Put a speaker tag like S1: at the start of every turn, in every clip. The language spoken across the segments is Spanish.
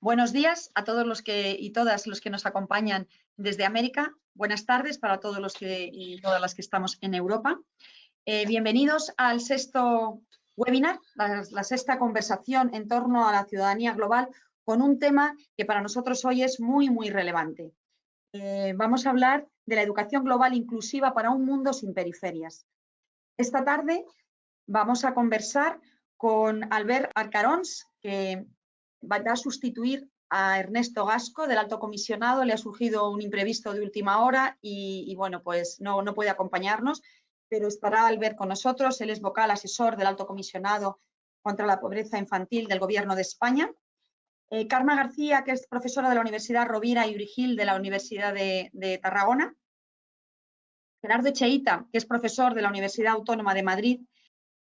S1: Buenos días a todos los que y todas los que nos acompañan desde América. Buenas tardes para todos los que y todas las que estamos en Europa. Bienvenidos al sexto webinar, la sexta conversación en torno a la ciudadanía global, con un tema que para nosotros hoy es muy relevante. Vamos a hablar de la educación global inclusiva para un mundo sin periferias. Esta tarde vamos a conversar con Albert Arcarons, que va a sustituir a Ernesto Gasco, del Alto Comisionado. Le ha surgido un imprevisto de última hora y bueno, pues no puede acompañarnos, pero estará Albert con nosotros. Él es vocal asesor del Alto Comisionado contra la Pobreza Infantil del Gobierno de España. Carme García, que es profesora de la Universidad Rovira y Virgil de la Universidad de Tarragona. Gerardo Echeita, que es profesor de la Universidad Autónoma de Madrid.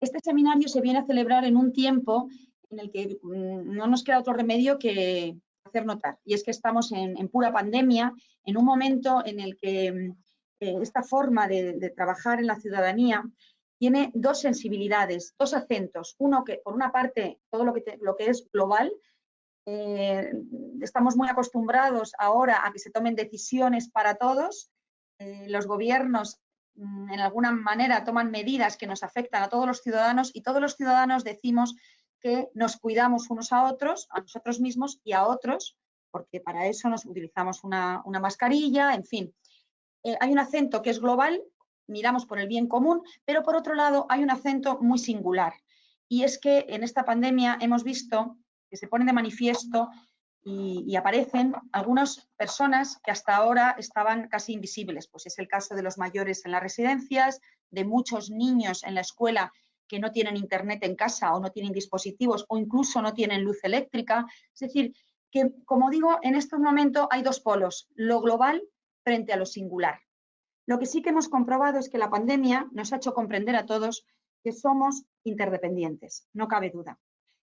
S1: Este seminario se viene a celebrar en un tiempo en el que no nos queda otro remedio que hacer notar, y es que estamos en pura pandemia, en un momento en el que esta forma de trabajar en la ciudadanía tiene dos sensibilidades, dos acentos. Uno que, por una parte, todo lo que es global. Estamos muy acostumbrados ahora a que se tomen decisiones para todos. Los gobiernos en alguna manera toman medidas que nos afectan a todos los ciudadanos y todos los ciudadanos decimos que nos cuidamos unos a otros, a nosotros mismos y a otros, porque para eso nos utilizamos una mascarilla, en fin. Hay un acento que es global, miramos por el bien común, pero por otro lado hay un acento muy singular, y es que en esta pandemia hemos visto que se ponen de manifiesto y aparecen algunas personas que hasta ahora estaban casi invisibles. Pues es el caso de los mayores en las residencias, de muchos niños en la escuela que no tienen internet en casa o no tienen dispositivos o incluso no tienen luz eléctrica. Es decir, que, como digo, en este momento hay dos polos, lo global frente a lo singular. Lo que sí que hemos comprobado es que la pandemia nos ha hecho comprender a todos que somos interdependientes, no cabe duda.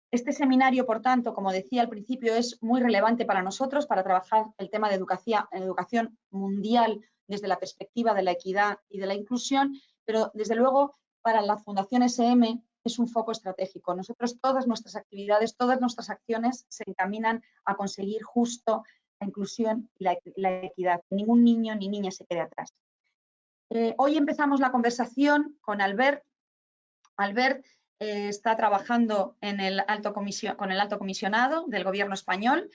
S1: Este seminario, por tanto, como decía al principio, es muy relevante para nosotros para trabajar el tema de educación mundial desde la perspectiva de la equidad y de la inclusión, pero desde luego para la Fundación SM es un foco estratégico. Nosotros, todas nuestras actividades, todas nuestras acciones se encaminan a conseguir justo la inclusión y la equidad. Ningún niño ni niña se quede atrás. Hoy empezamos la conversación con Albert. Albert está trabajando con el Alto Comisionado del Gobierno español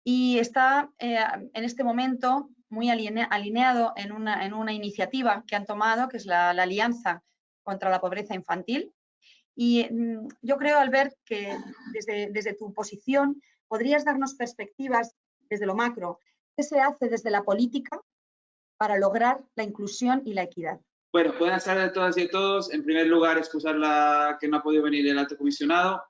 S1: y está en este momento muy alineado en una iniciativa que han tomado, que es la Alianza contra la Pobreza Infantil. Y yo creo, Albert, que desde tu posición podrías darnos perspectivas desde lo macro. ¿Qué se hace desde la política para lograr la inclusión y la equidad?
S2: Bueno, buenas tardes a todas y a todos. En primer lugar, excusar que no ha podido venir el alto comisionado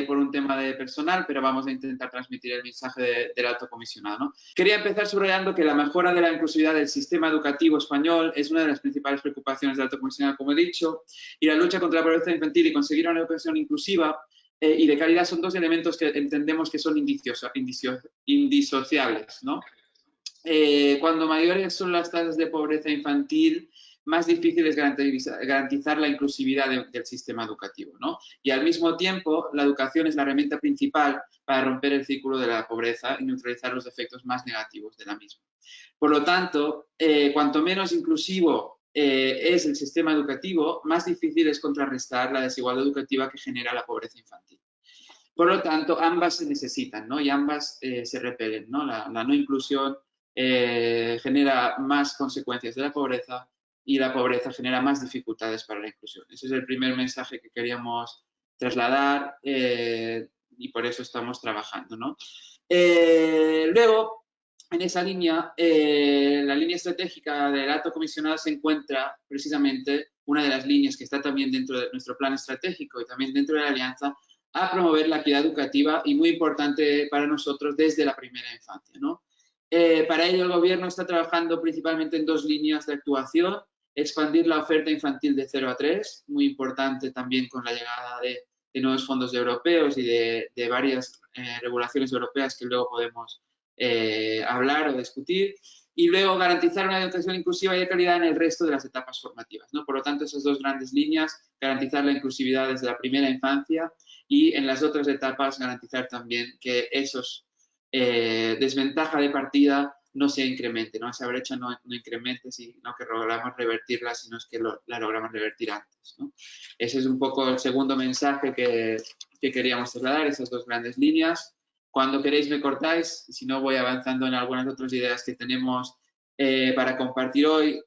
S2: por un tema de personal, pero vamos a intentar transmitir el mensaje del alto comisionado, ¿no? Quería empezar subrayando que la mejora de la inclusividad del sistema educativo español es una de las principales preocupaciones del alto comisionado, como he dicho, y la lucha contra la pobreza infantil y conseguir una educación inclusiva y de calidad son dos elementos que entendemos que son indisociables, ¿no? Cuando mayores son las tasas de pobreza infantil, más difícil es garantizar la inclusividad del sistema educativo, ¿no? Y al mismo tiempo, la educación es la herramienta principal para romper el círculo de la pobreza y neutralizar los efectos más negativos de la misma. Por lo tanto, cuanto menos inclusivo es el sistema educativo, más difícil es contrarrestar la desigualdad educativa que genera la pobreza infantil. Por lo tanto, ambas se necesitan, ¿no? Y ambas se repelen, ¿no? La no inclusión genera más consecuencias de la pobreza y la pobreza genera más dificultades para la inclusión. Ese es el primer mensaje que queríamos trasladar y por eso estamos trabajando, ¿no? Luego, en esa línea, la línea estratégica del alto comisionado se encuentra precisamente una de las líneas que está también dentro de nuestro plan estratégico y también dentro de la alianza, a promover la equidad educativa y muy importante para nosotros desde la primera infancia, ¿no? Para ello el gobierno está trabajando principalmente en dos líneas de actuación: expandir la oferta infantil de 0 a 3, muy importante también con la llegada de nuevos fondos europeos y de varias regulaciones europeas que luego podemos hablar o discutir, y luego garantizar una educación inclusiva y de calidad en el resto de las etapas formativas, ¿no? Por lo tanto, esas dos grandes líneas, garantizar la inclusividad desde la primera infancia y en las otras etapas garantizar también que esos desventaja de partida no se incremente, ¿no? Esa brecha no incremente, sino que logramos revertirla, sino es que la logramos revertir antes, ¿no? Ese es un poco el segundo mensaje que queríamos trasladar, esas dos grandes líneas. Cuando queréis me cortáis, si no voy avanzando en algunas otras ideas que tenemos para compartir hoy.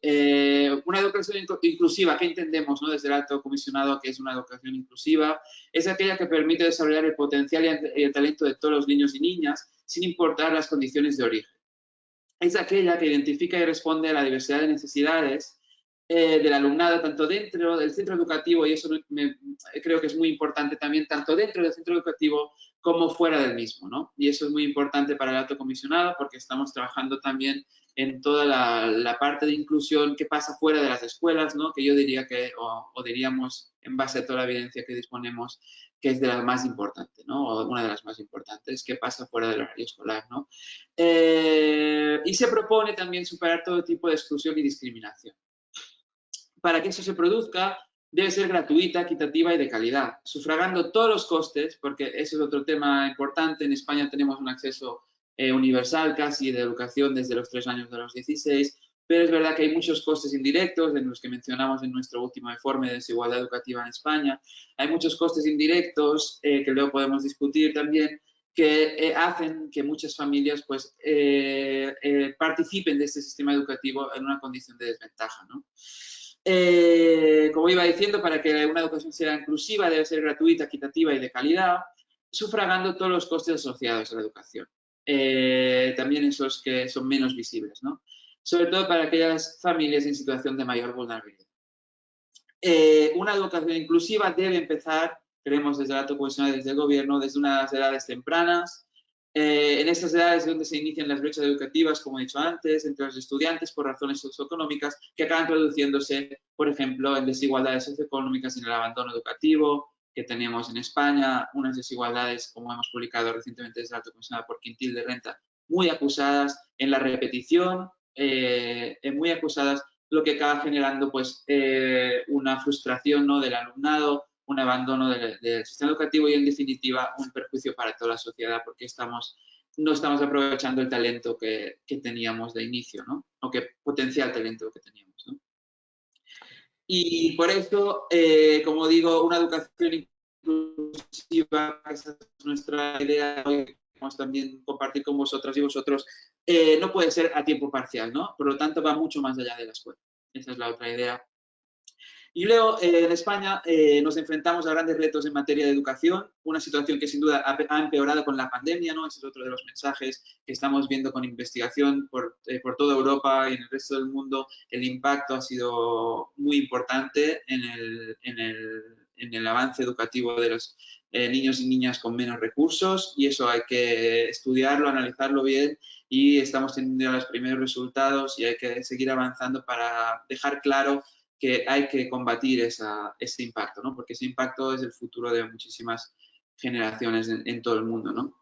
S2: Una educación inclusiva, ¿qué entendemos, ¿no? Desde el alto comisionado que es una educación inclusiva? Es aquella que permite desarrollar el potencial y el talento de todos los niños y niñas sin importar las condiciones de origen. Es aquella que identifica y responde a la diversidad de necesidades del alumnado, tanto dentro del centro educativo, y eso creo que es muy importante también, tanto dentro del centro educativo como fuera del mismo, ¿no? Y eso es muy importante para el alto comisionado porque estamos trabajando también en toda la parte de inclusión que pasa fuera de las escuelas, ¿no? Que yo diría que, o diríamos, en base a toda la evidencia que disponemos, que es de la más importante, ¿no? O una de las más importantes, que pasa fuera del horario escolar, ¿no? Y se propone también superar todo tipo de exclusión y discriminación. Para que eso se produzca, debe ser gratuita, equitativa y de calidad, sufragando todos los costes, porque ese es otro tema importante. En España tenemos un acceso universal casi de educación desde los 3 años de los 16, pero es verdad que hay muchos costes indirectos, en los que mencionamos en nuestro último informe de desigualdad educativa en España. Hay muchos costes indirectos que luego podemos discutir también, que hacen que muchas familias pues, participen de este sistema educativo en una condición de desventaja, ¿no? Como iba diciendo, para que una educación sea inclusiva debe ser gratuita, equitativa y de calidad, sufragando todos los costes asociados a la educación. También esos que son menos visibles, ¿no? Sobre todo para aquellas familias en situación de mayor vulnerabilidad. Una educación inclusiva debe empezar, creemos desde el alto comisionado y desde el gobierno, desde unas edades tempranas. En estas edades es donde se inician las brechas educativas, como he dicho antes, entre los estudiantes por razones socioeconómicas que acaban traduciéndose, por ejemplo, en desigualdades socioeconómicas y en el abandono educativo que tenemos en España, unas desigualdades, como hemos publicado recientemente desde el alto comisionado por quintil de renta, muy acusadas en la repetición, muy acusadas, lo que acaba generando pues, una frustración, ¿no?, del alumnado, un abandono del sistema educativo y, en definitiva, un perjuicio para toda la sociedad porque no estamos aprovechando el talento que teníamos de inicio, ¿no? O que potencial talento que teníamos, ¿no? Y por eso, como digo, una educación inclusiva, esa es nuestra idea hoy, que queremos también compartir con vosotras y vosotros, no puede ser a tiempo parcial, ¿no? Por lo tanto, va mucho más allá de la escuela. Esa es la otra idea. Y luego, en España, nos enfrentamos a grandes retos en materia de educación, una situación que sin duda ha empeorado con la pandemia, ¿no? Ese es otro de los mensajes que estamos viendo con investigación por toda Europa y en el resto del mundo. El impacto ha sido muy importante en el avance educativo de los niños y niñas con menos recursos, y eso hay que estudiarlo, analizarlo bien, y estamos teniendo los primeros resultados y hay que seguir avanzando para dejar claro que hay que combatir ese impacto, ¿no? Porque ese impacto es el futuro de muchísimas generaciones en todo el mundo, ¿no?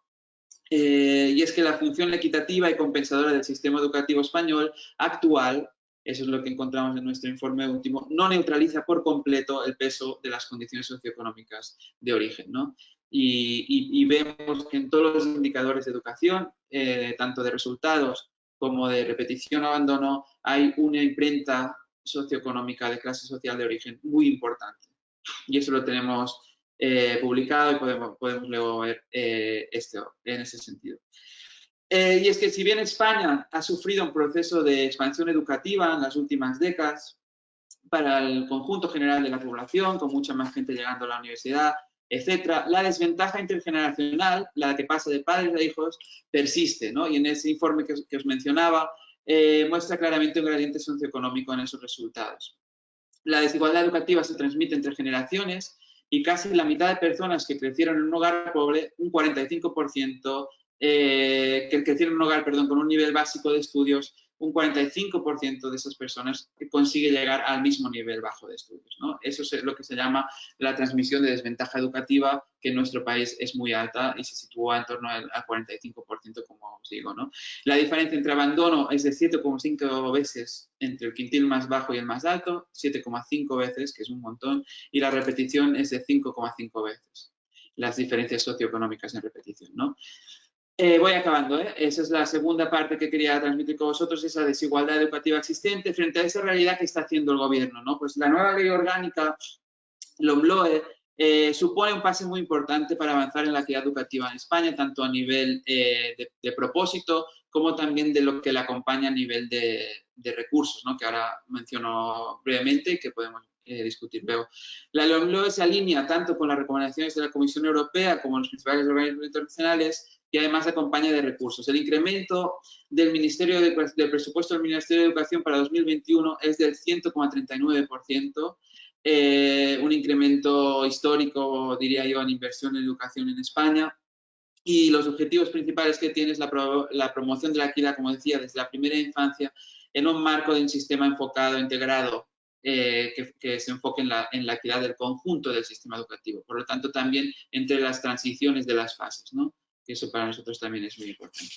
S2: Y es que la función equitativa y compensadora del sistema educativo español actual, eso es lo que encontramos en nuestro informe último, no neutraliza por completo el peso de las condiciones socioeconómicas de origen, ¿no? Y vemos que en todos los indicadores de educación, tanto de resultados como de repetición o abandono, hay una imprenta socioeconómica de clase social de origen muy importante. Y eso lo tenemos publicado y podemos luego ver esto en ese sentido. Y es que si bien España ha sufrido un proceso de expansión educativa en las últimas décadas para el conjunto general de la población, con mucha más gente llegando a la universidad, etcétera, la desventaja intergeneracional, la que pasa de padres a hijos, persiste, ¿no? Y en ese informe que os mencionaba, muestra claramente un gradiente socioeconómico en esos resultados. La desigualdad educativa se transmite entre generaciones y casi la mitad de personas que crecieron en un hogar pobre, un 45%, que crecieron en un hogar, con un nivel básico de estudios un 45% de esas personas que consigue llegar al mismo nivel bajo de estudios, ¿no? Eso es lo que se llama la transmisión de desventaja educativa, que en nuestro país es muy alta y se sitúa en torno al 45%, como os digo, ¿no? La diferencia entre abandono es de 7,5 veces entre el quintil más bajo y el más alto, 7,5 veces, que es un montón, y la repetición es de 5,5 veces. Las diferencias socioeconómicas en repetición, ¿no? Voy acabando, ¿eh? Esa es la segunda parte que quería transmitir con vosotros, esa desigualdad educativa existente frente a esa realidad que está haciendo el gobierno, ¿no? Pues la nueva ley orgánica, LOMLOE, supone un paso muy importante para avanzar en la equidad educativa en España, tanto a nivel de propósito como también de lo que le acompaña a nivel de recursos, ¿no? Que ahora menciono brevemente y que podemos discutir. Pero la LOMLOE se alinea tanto con las recomendaciones de la Comisión Europea como los principales organismos internacionales y además acompaña de recursos. El incremento del presupuesto del Ministerio de Educación para 2021 es del 100,39%, un incremento histórico, diría yo, en inversión en educación en España. Y los objetivos principales que tiene es la promoción de la equidad, como decía, desde la primera infancia, en un marco de un sistema enfocado, integrado, que se enfoque en la equidad del conjunto del sistema educativo. Por lo tanto, también entre las transiciones de las fases, ¿no? Que eso para nosotros también es muy importante.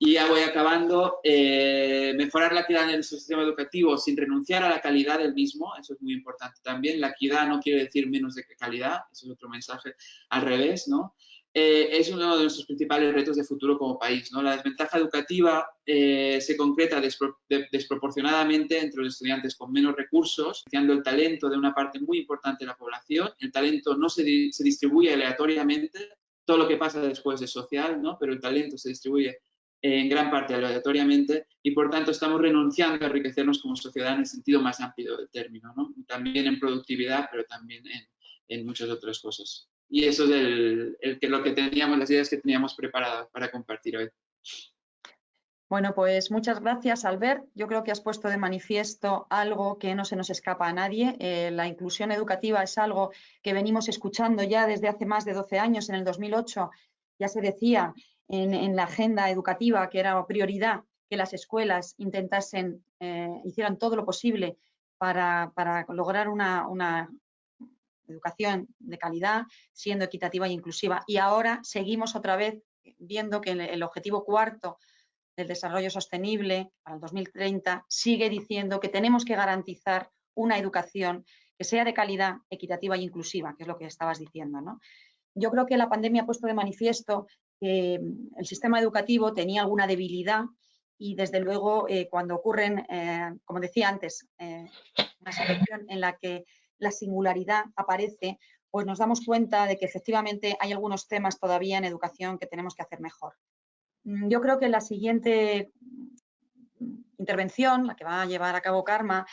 S2: Y ya voy acabando. Mejorar la equidad en el sistema educativo sin renunciar a la calidad del mismo, eso es muy importante también. La equidad no quiere decir menos de calidad, eso es otro mensaje al revés, ¿no? Es uno de nuestros principales retos de futuro como país, ¿no? La desventaja educativa se concreta desproporcionadamente entre los estudiantes con menos recursos, financiando el talento de una parte muy importante de la población. El talento no se distribuye aleatoriamente, todo lo que pasa después es social, ¿no? Pero el talento se distribuye en gran parte aleatoriamente y, por tanto, estamos renunciando a enriquecernos como sociedad en el sentido más amplio del término, ¿no? También en productividad, pero también en muchas otras cosas. Y eso es lo que teníamos, las ideas que teníamos preparadas para compartir hoy.
S1: Bueno, pues muchas gracias, Albert. Yo creo que has puesto de manifiesto algo que no se nos escapa a nadie. La inclusión educativa es algo que venimos escuchando ya desde hace más de 12 años. En el 2008 ya se decía en la agenda educativa que era prioridad que las escuelas intentasen, hicieran todo lo posible para lograr una educación de calidad, siendo equitativa e inclusiva. Y ahora seguimos otra vez viendo que el objetivo cuarto del desarrollo sostenible para el 2030 sigue diciendo que tenemos que garantizar una educación que sea de calidad, equitativa e inclusiva, que es lo que estabas diciendo, ¿no? Yo creo que la pandemia ha puesto de manifiesto que el sistema educativo tenía alguna debilidad y, desde luego, cuando ocurren, como decía antes, una situación en la que la singularidad aparece, pues nos damos cuenta de que efectivamente hay algunos temas todavía en educación que tenemos que hacer mejor. Yo creo que la siguiente intervención, la que va a llevar a cabo Karma,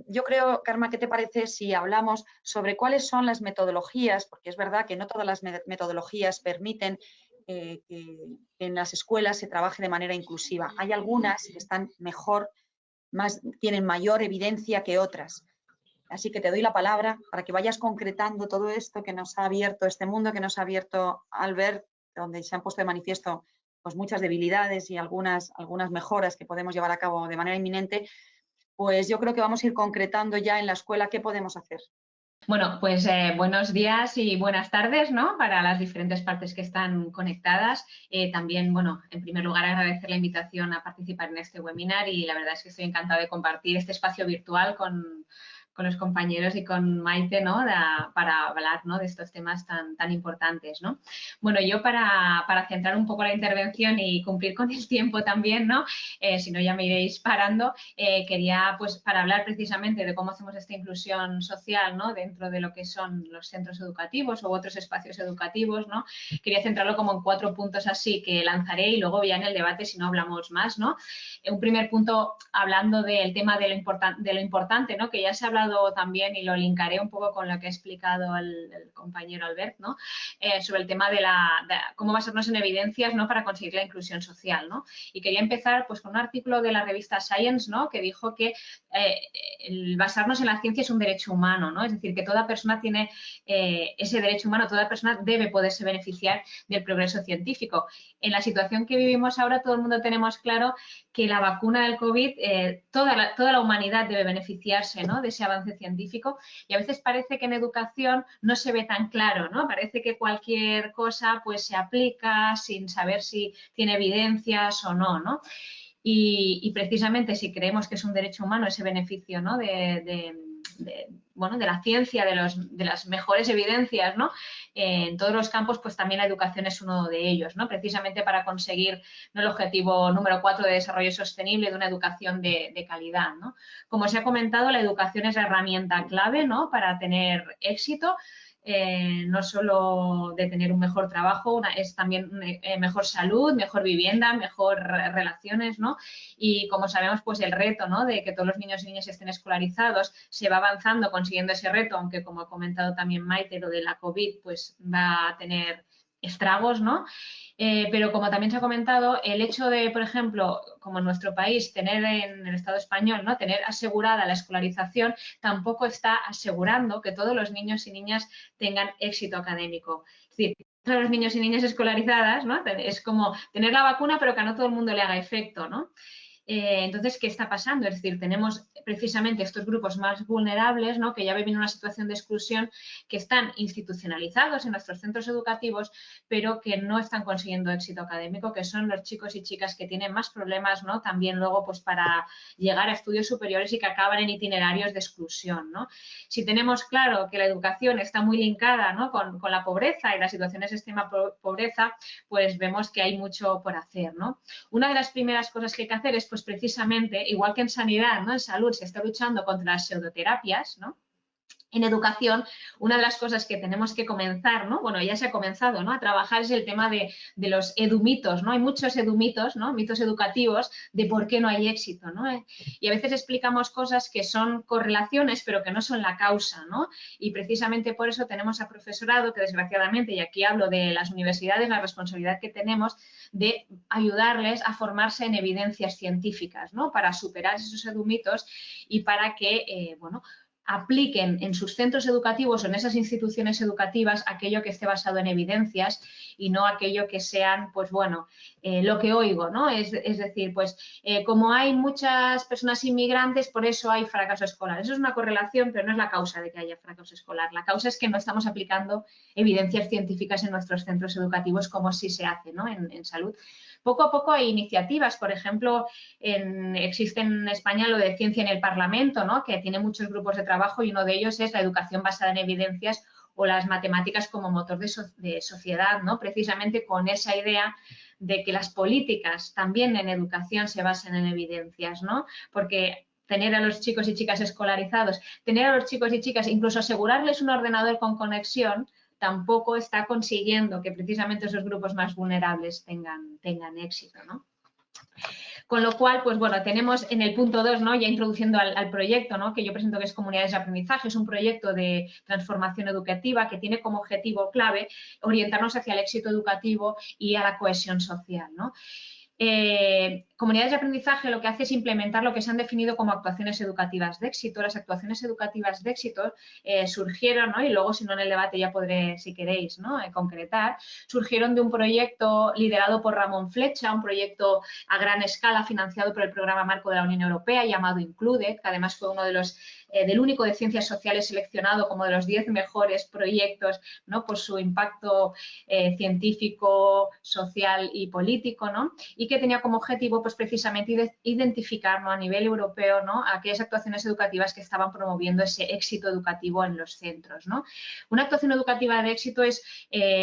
S1: yo creo, Karma, ¿qué te parece si hablamos sobre cuáles son las metodologías? Porque es verdad que no todas las metodologías permiten que en las escuelas se trabaje de manera inclusiva. Hay algunas que están mejor, tienen mayor evidencia que otras. Así que te doy la palabra para que vayas concretando todo esto que nos ha abierto, este mundo que nos ha abierto Albert, donde se han puesto de manifiesto pues muchas debilidades y algunas mejoras que podemos llevar a cabo de manera inminente. Pues yo creo que vamos a ir concretando ya en la escuela qué podemos hacer.
S3: Bueno, pues buenos días y buenas tardes, ¿no? Para las diferentes partes que están conectadas. También, bueno, en primer lugar agradecer la invitación a participar en este webinar y la verdad es que estoy encantada de compartir este espacio virtual con los compañeros y con Maite, ¿no? Para hablar, ¿no? De estos temas tan importantes, ¿no? Bueno, yo para centrar un poco la intervención y cumplir con el tiempo también, ¿no? Si no, ya me iréis parando. Quería, pues, para hablar precisamente de cómo hacemos esta inclusión social, ¿no? Dentro de lo que son los centros educativos u otros espacios educativos, ¿no? Quería centrarlo como en 4 puntos así que lanzaré y luego ya en el debate si no hablamos más, ¿no? Un primer punto hablando del tema de lo importante, ¿no? Que ya se ha hablado también y lo linkaré un poco con lo que ha explicado el compañero Albert, ¿no? Sobre el tema de cómo basarnos en evidencias, ¿no? Para conseguir la inclusión social, ¿no? Y quería empezar pues con un artículo de la revista Science, ¿no? Que dijo que el basarnos en la ciencia es un derecho humano, ¿no? Es decir, que toda persona tiene ese derecho humano, toda persona debe poderse beneficiar del progreso científico. En la situación que vivimos ahora, todo el mundo tenemos claro que la vacuna del COVID, toda la humanidad debe beneficiarse, ¿no?, de ese avance científico, y a veces parece que en educación no se ve tan claro, ¿no? Parece que cualquier cosa pues se aplica sin saber si tiene evidencias o no, ¿no? Y precisamente si creemos que es un derecho humano ese beneficio, ¿no?, bueno, de la ciencia, de las mejores evidencias, ¿no?, en todos los campos, pues también la educación es uno de ellos, ¿no?, precisamente para conseguir, ¿no?, el objetivo número 4 de desarrollo sostenible de una educación de calidad, ¿no? Como se ha comentado, la educación es la herramienta clave, ¿no?, para tener éxito. No solo de tener un mejor trabajo, es también mejor salud, mejor vivienda, mejor relaciones, ¿no? Y como sabemos, pues el reto, ¿no?, de que todos los niños y niñas estén escolarizados, se va avanzando consiguiendo ese reto, aunque como ha comentado también Maite, lo de la COVID, pues va a tener estragos, ¿no? Pero como también se ha comentado, el hecho de, por ejemplo, como en nuestro país, tener en el Estado español, ¿no?, tener asegurada la escolarización, tampoco está asegurando que todos los niños y niñas tengan éxito académico. Es decir, todos los niños y niñas escolarizadas, ¿no?, es como tener la vacuna, pero que a no todo el mundo le haga efecto, ¿no? Entonces, ¿qué está pasando? Es decir, tenemos precisamente estos grupos más vulnerables, ¿no?, que ya viven una situación de exclusión, que están institucionalizados en nuestros centros educativos, pero que no están consiguiendo éxito académico, que son los chicos y chicas que tienen más problemas, ¿no?, también luego pues para llegar a estudios superiores y que acaban en itinerarios de exclusión, ¿no? Si tenemos claro que la educación está muy linkada, ¿no?, con la pobreza y las situaciones de extrema pobreza, pues vemos que hay mucho por hacer, ¿no? Una de las primeras cosas que hay que hacer es, pues precisamente, igual que en sanidad, ¿no?, en salud se está luchando contra las pseudoterapias, ¿no?, en educación, una de las cosas que tenemos que comenzar, ¿no?, bueno, ya se ha comenzado, ¿no?, a trabajar es el tema de los edumitos, ¿no? Hay muchos edumitos, ¿no?, mitos educativos de por qué no hay éxito, ¿no? Y a veces explicamos cosas que son correlaciones, pero que no son la causa, ¿no? Y precisamente por eso tenemos a profesorado que, desgraciadamente, y aquí hablo de las universidades, la responsabilidad que tenemos de ayudarles a formarse en evidencias científicas, ¿no?, para superar esos edumitos y para que, bueno, apliquen en sus centros educativos o en esas instituciones educativas aquello que esté basado en evidencias y no aquello que sean, pues bueno, lo que oigo, ¿no? Es decir, pues como hay muchas personas inmigrantes, por eso hay fracaso escolar. Eso es una correlación, pero no es la causa de que haya fracaso escolar. La causa es que no estamos aplicando evidencias científicas en nuestros centros educativos como sí se hace, ¿no?, en salud. Poco a poco hay iniciativas, por ejemplo, existe en España lo de Ciencia en el Parlamento, ¿no?, que tiene muchos grupos de trabajo y uno de ellos es la educación basada en evidencias o las matemáticas como motor de sociedad, ¿no?, precisamente con esa idea de que las políticas también en educación se basen en evidencias, ¿no?, porque tener a los chicos y chicas escolarizados, tener a los chicos y chicas, incluso asegurarles un ordenador con conexión, tampoco está consiguiendo que precisamente esos grupos más vulnerables tengan éxito, ¿no? Con lo cual, pues bueno, tenemos en el punto 2, ¿no?, ya introduciendo al proyecto, ¿no?, que yo presento, que es Comunidades de Aprendizaje, es un proyecto de transformación educativa que tiene como objetivo clave orientarnos hacia el éxito educativo y a la cohesión social, ¿no? Comunidades de aprendizaje lo que hace es implementar lo que se han definido como actuaciones educativas de éxito. Las actuaciones educativas de éxito surgieron, ¿no?, y luego si no en el debate ya podré, si queréis, ¿no?, concretar, surgieron de un proyecto liderado por Ramón Flecha, un proyecto a gran escala financiado por el programa marco de la Unión Europea llamado Included, que además fue uno de los del único de ciencias sociales seleccionado como de los 10 mejores proyectos, ¿no?, por su impacto científico, social y político, ¿no?, y que tenía como objetivo, pues precisamente identificar, ¿no?, a nivel europeo, ¿no?, aquellas actuaciones educativas que estaban promoviendo ese éxito educativo en los centros, ¿no? Una actuación educativa de éxito es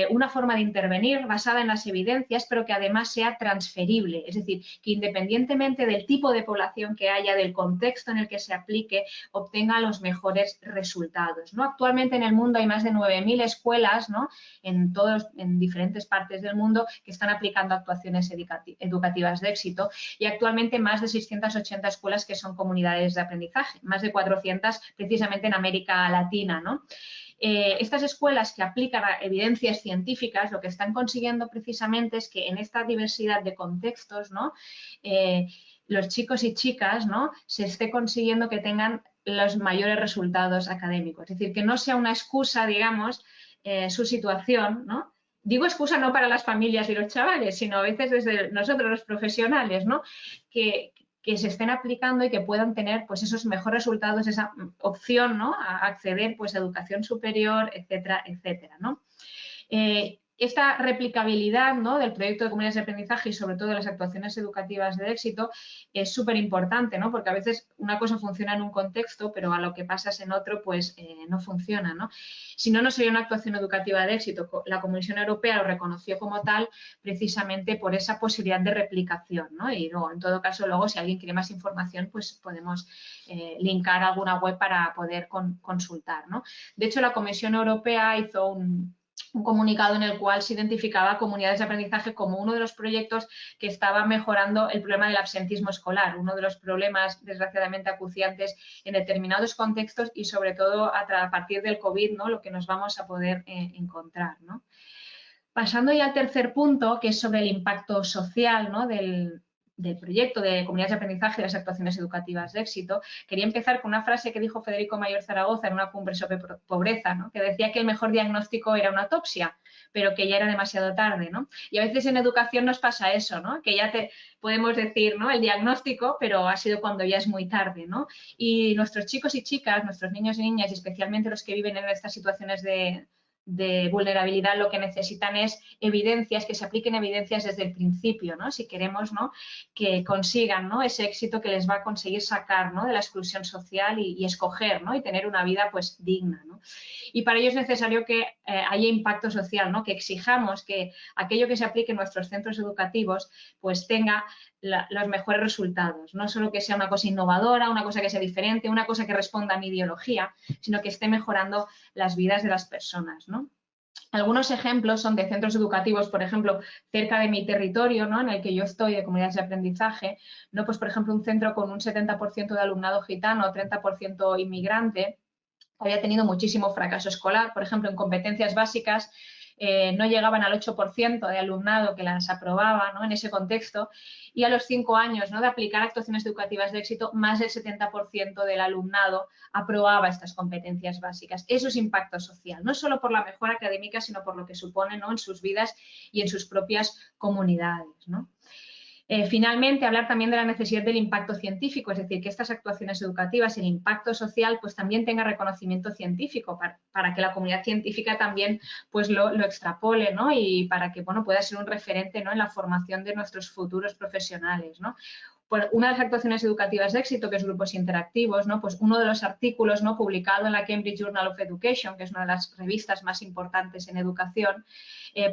S3: una forma de intervenir basada en las evidencias, pero que además sea transferible, es decir, que independientemente del tipo de población que haya, del contexto en el que se aplique, obtenga los mejores resultados, ¿no? Actualmente en el mundo hay más de 9.000 escuelas, ¿no?, en diferentes partes del mundo que están aplicando actuaciones educativas de éxito, y actualmente más de 680 escuelas que son comunidades de aprendizaje, más de 400 precisamente en América Latina, ¿no? Estas escuelas que aplican a evidencias científicas lo que están consiguiendo precisamente es que en esta diversidad de contextos, ¿no?, los chicos y chicas, ¿no?, se esté consiguiendo que tengan los mayores resultados académicos. Es decir, que no sea una excusa, digamos, su situación, ¿no?, digo excusa no para las familias y los chavales, sino a veces desde nosotros los profesionales, ¿no? Que se estén aplicando y que puedan tener pues esos mejores resultados, esa opción, ¿no? A acceder pues a educación superior, etcétera, etcétera, ¿no? Esta replicabilidad, ¿no? Del proyecto de comunidades de aprendizaje y sobre todo de las actuaciones educativas de éxito es súper importante, ¿no? Porque a veces una cosa funciona en un contexto, pero a lo que pasas en otro pues no funciona, ¿no? Si no, no sería una actuación educativa de éxito. La Comisión Europea lo reconoció como tal precisamente por esa posibilidad de replicación, ¿no? Y luego, en todo caso, luego si alguien quiere más información, pues podemos linkar alguna web para poder consultar, ¿no? De hecho, la Comisión Europea hizo un comunicado en el cual se identificaba comunidades de aprendizaje como uno de los proyectos que estaba mejorando el problema del absentismo escolar, uno de los problemas desgraciadamente acuciantes en determinados contextos y sobre todo a partir del COVID, ¿no? Lo que nos vamos a poder encontrar, ¿no? Pasando ya al tercer punto, que es sobre el impacto social, ¿no? del proyecto de comunidades de aprendizaje y las actuaciones educativas de éxito, quería empezar con una frase que dijo Federico Mayor Zaragoza en una cumbre sobre pobreza, ¿no? Que decía que el mejor diagnóstico era una autopsia, pero que ya era demasiado tarde, ¿no? Y a veces en educación nos pasa eso, ¿no? Que ya podemos decir, ¿no? El diagnóstico, pero ha sido cuando ya es muy tarde, ¿no? Y nuestros chicos y chicas, nuestros niños y niñas, y especialmente los que viven en estas situaciones de vulnerabilidad, lo que necesitan es evidencias, que se apliquen evidencias desde el principio, ¿no? Si queremos, ¿no? Que consigan, ¿no? Ese éxito que les va a conseguir sacar, ¿no? De la exclusión social y escoger, ¿no? Y tener una vida pues digna, ¿no? Y para ello es necesario que haya impacto social, ¿no? Que exijamos que aquello que se aplique en nuestros centros educativos pues tenga los mejores resultados, no solo que sea una cosa innovadora, una cosa que sea diferente, una cosa que responda a mi ideología, sino que esté mejorando las vidas de las personas, ¿no? Algunos ejemplos son de centros educativos, por ejemplo, cerca de mi territorio, ¿no? En el que yo estoy, de comunidades de aprendizaje, ¿no? Pues, por ejemplo, un centro con un 70% de alumnado gitano, 30% inmigrante, había tenido muchísimo fracaso escolar, por ejemplo, en competencias básicas, no llegaban al 8% de alumnado que las aprobaba, ¿no? En ese contexto, y a los 5 años, ¿no? De aplicar actuaciones educativas de éxito, más del 70% del alumnado aprobaba estas competencias básicas. Eso es impacto social, no solo por la mejora académica, sino por lo que supone, ¿no? En sus vidas y en sus propias comunidades, ¿no? Finalmente, hablar también de la necesidad del impacto científico, es decir, que estas actuaciones educativas, el impacto social, pues también tenga reconocimiento científico para que la comunidad científica también pues lo extrapole, ¿no? Y para que, bueno, pueda ser un referente, ¿no? En la formación de nuestros futuros profesionales, ¿no? Pues una de las actuaciones educativas de éxito, que es grupos interactivos, ¿no? Pues uno de los artículos, ¿no? Publicado en la Cambridge Journal of Education, que es una de las revistas más importantes en educación,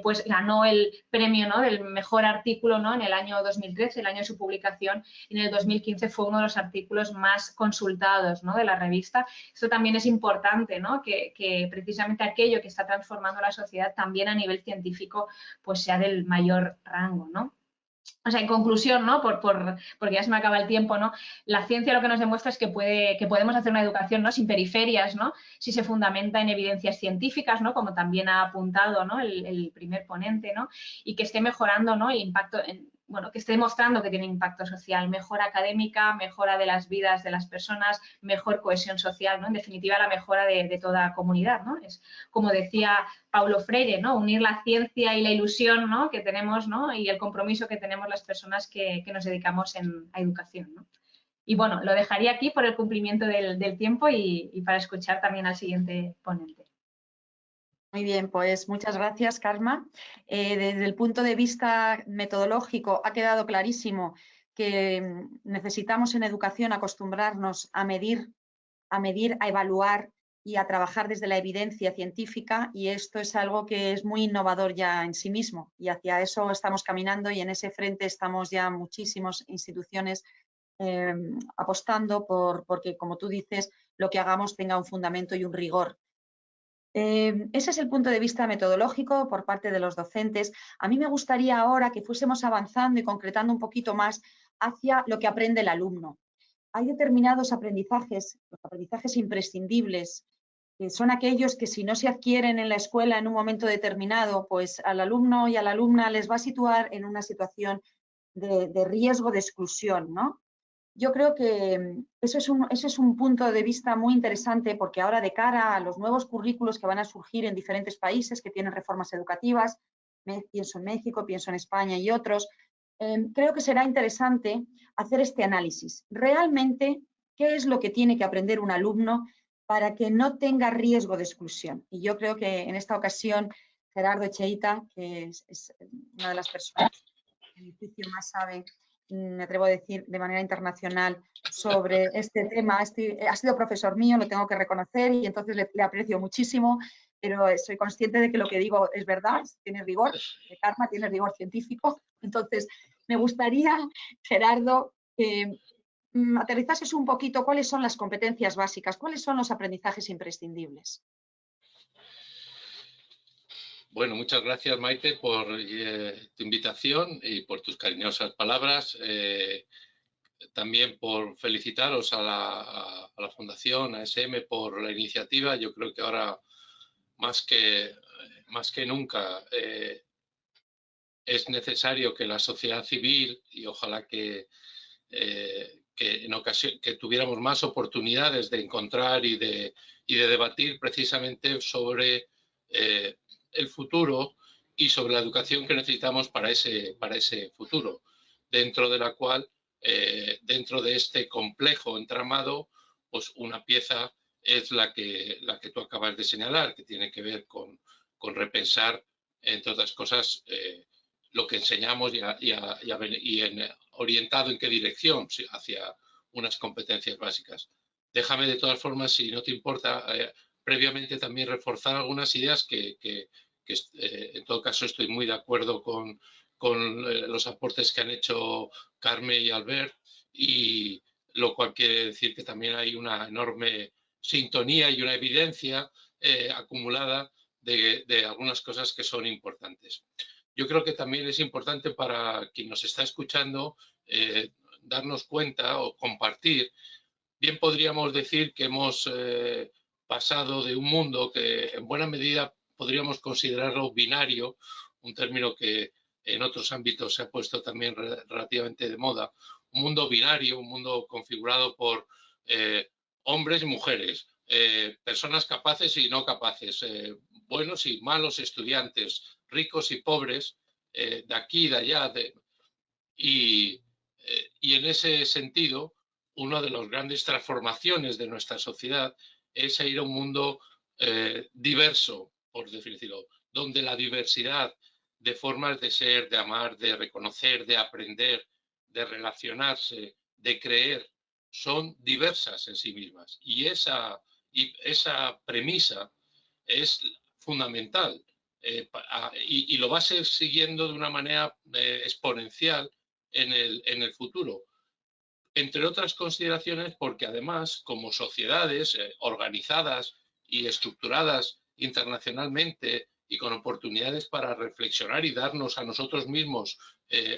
S3: pues ganó el premio, ¿no? Del mejor artículo, ¿no? En el año 2013, el año de su publicación, y en el 2015 fue uno de los artículos más consultados, ¿no? De la revista. Esto también es importante, ¿no? Que precisamente aquello que está transformando la sociedad también a nivel científico pues sea del mayor rango, ¿no? O sea, en conclusión, ¿no? Porque ya se me acaba el tiempo, ¿no? La ciencia lo que nos demuestra es que podemos hacer una educación, ¿no? Sin periferias, ¿no? Si se fundamenta en evidencias científicas, ¿no? Como también ha apuntado, ¿no? El primer ponente, ¿no? Y que esté mejorando, ¿no? El impacto, bueno, que esté demostrando que tiene impacto social, mejora académica, mejora de las vidas de las personas, mejor cohesión social, ¿no? En definitiva, la mejora de toda comunidad, ¿no? Es como decía Paulo Freire, ¿no? Unir la ciencia y la ilusión, ¿no? Que tenemos, ¿no? Y el compromiso que tenemos las personas que nos dedicamos a educación, ¿no? Y bueno, lo dejaría aquí por el cumplimiento del tiempo y para escuchar también al siguiente ponente.
S1: Muy bien, pues muchas gracias, Karma. Desde el punto de vista metodológico ha quedado clarísimo que necesitamos en educación acostumbrarnos a medir, a evaluar y a trabajar desde la evidencia científica, y esto es algo que es muy innovador ya en sí mismo, y hacia eso estamos caminando, y en ese frente estamos ya muchísimas instituciones apostando porque, como tú dices, lo que hagamos tenga un fundamento y un rigor. Ese es el punto de vista metodológico por parte de los docentes. A mí me gustaría ahora que fuésemos avanzando y concretando un poquito más hacia lo que aprende el alumno. Hay determinados aprendizajes, los aprendizajes imprescindibles, que son aquellos que si no se adquieren en la escuela en un momento determinado, pues al alumno y a la alumna les va a situar en una situación de riesgo de exclusión, ¿no? Yo creo que eso es un punto de vista muy interesante, porque ahora, de cara a los nuevos currículos que van a surgir en diferentes países que tienen reformas educativas, pienso en México, pienso en España y otros, creo que será interesante hacer este análisis. Realmente, ¿qué es lo que tiene que aprender un alumno para que no tenga riesgo de exclusión? Y yo creo que en esta ocasión Gerardo Echeita, que es una de las personas que en mi juicio más saben, me atrevo a decir de manera internacional, sobre este tema. Ha sido profesor mío, lo tengo que reconocer, y entonces le aprecio muchísimo, pero soy consciente de que lo que digo es verdad, tiene rigor de karma, tiene rigor científico. Entonces, me gustaría, Gerardo, que aterrizases un poquito cuáles son las competencias básicas, cuáles son los aprendizajes imprescindibles.
S4: Bueno, muchas gracias, Maite, por tu invitación y por tus cariñosas palabras. También por felicitaros a la Fundación, a SM, por la iniciativa. Yo creo que ahora, más que nunca, es necesario que la sociedad civil, y ojalá que en ocasión que tuviéramos más oportunidades de encontrar y de debatir precisamente sobre el futuro y sobre la educación que necesitamos para ese futuro, dentro de la cual, dentro de este complejo entramado, pues una pieza es la que tú acabas de señalar, que tiene que ver con repensar, entre otras cosas, lo que enseñamos orientado en qué dirección, hacia unas competencias básicas. Déjame, de todas formas, si no te importa, previamente también reforzar algunas ideas que en todo caso estoy muy de acuerdo con los aportes que han hecho Carmen y Albert, y lo cual quiere decir que también hay una enorme sintonía y una evidencia acumulada de algunas cosas que son importantes. Yo creo que también es importante para quien nos está escuchando darnos cuenta o compartir. Bien podríamos decir que hemos pasado de un mundo que en buena medida podríamos considerarlo binario, un término que en otros ámbitos se ha puesto también relativamente de moda, un mundo binario, un mundo configurado por hombres y mujeres, personas capaces y no capaces, buenos y malos estudiantes, ricos y pobres, de aquí y de allá. Y en ese sentido, una de las grandes transformaciones de nuestra sociedad es ir a un mundo diverso, por decirlo, donde la diversidad de formas de ser, de amar, de reconocer, de aprender, de relacionarse, de creer, son diversas en sí mismas. Y esa premisa es fundamental, y lo va a ser siguiendo de una manera exponencial en el futuro. Entre otras consideraciones, porque además, como sociedades organizadas y estructuradas internacionalmente y con oportunidades para reflexionar y darnos a nosotros mismos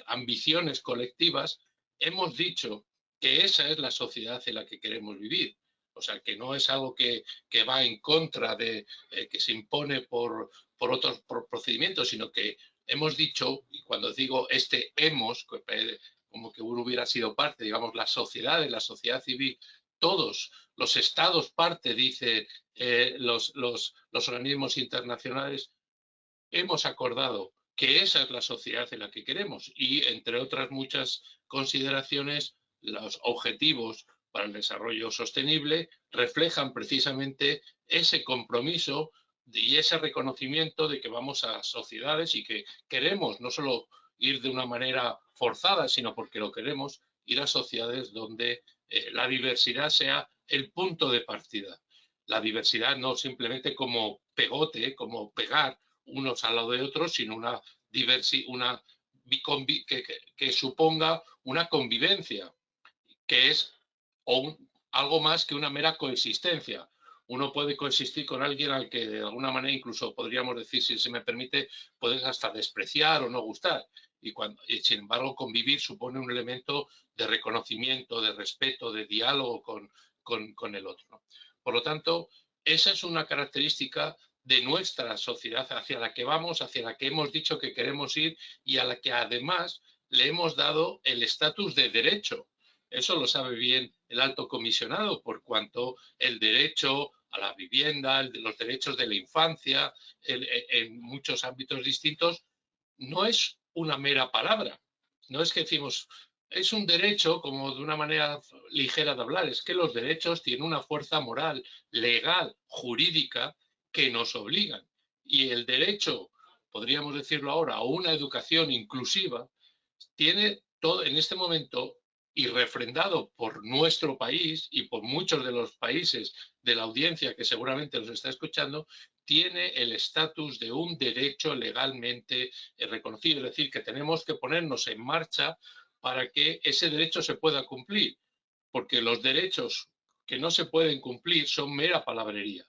S4: ambiciones colectivas, hemos dicho que esa es la sociedad en la que queremos vivir. O sea, que no es algo que va en contra de, que se impone por otros procedimientos, sino que hemos dicho, y cuando digo hemos, como que uno hubiera sido parte, digamos, la sociedad civil, todos los estados parte, dice los organismos internacionales, hemos acordado que esa es la sociedad en la que queremos, y entre otras muchas consideraciones, los objetivos para el desarrollo sostenible reflejan precisamente ese compromiso y ese reconocimiento de que vamos a sociedades y que queremos no solo ir de una manera forzada, sino porque lo queremos, ir a sociedades donde la diversidad sea el punto de partida. La diversidad no simplemente como pegote, como pegar unos al lado de otros, sino una que suponga una convivencia, que es algo más que una mera coexistencia. Uno puede coexistir con alguien al que de alguna manera, incluso podríamos decir, si se me permite, puedes hasta despreciar o no gustar. Y sin embargo, convivir supone un elemento de reconocimiento, de respeto, de diálogo con el otro, ¿no? Por lo tanto, esa es una característica de nuestra sociedad hacia la que vamos, hacia la que hemos dicho que queremos ir, y a la que además le hemos dado el estatus de derecho. Eso lo sabe bien el alto comisionado, por cuanto el derecho a la vivienda, los derechos de la infancia, en muchos ámbitos distintos, no es una mera palabra. No es que decimos, es un derecho como de una manera ligera de hablar, es que los derechos tienen una fuerza moral, legal, jurídica, que nos obligan. Y el derecho, podríamos decirlo ahora, a una educación inclusiva, tiene todo en este momento, y refrendado por nuestro país y por muchos de los países de la audiencia que seguramente nos está escuchando, tiene el estatus de un derecho legalmente reconocido. Es decir, que tenemos que ponernos en marcha para que ese derecho se pueda cumplir, porque los derechos que no se pueden cumplir son mera palabrería.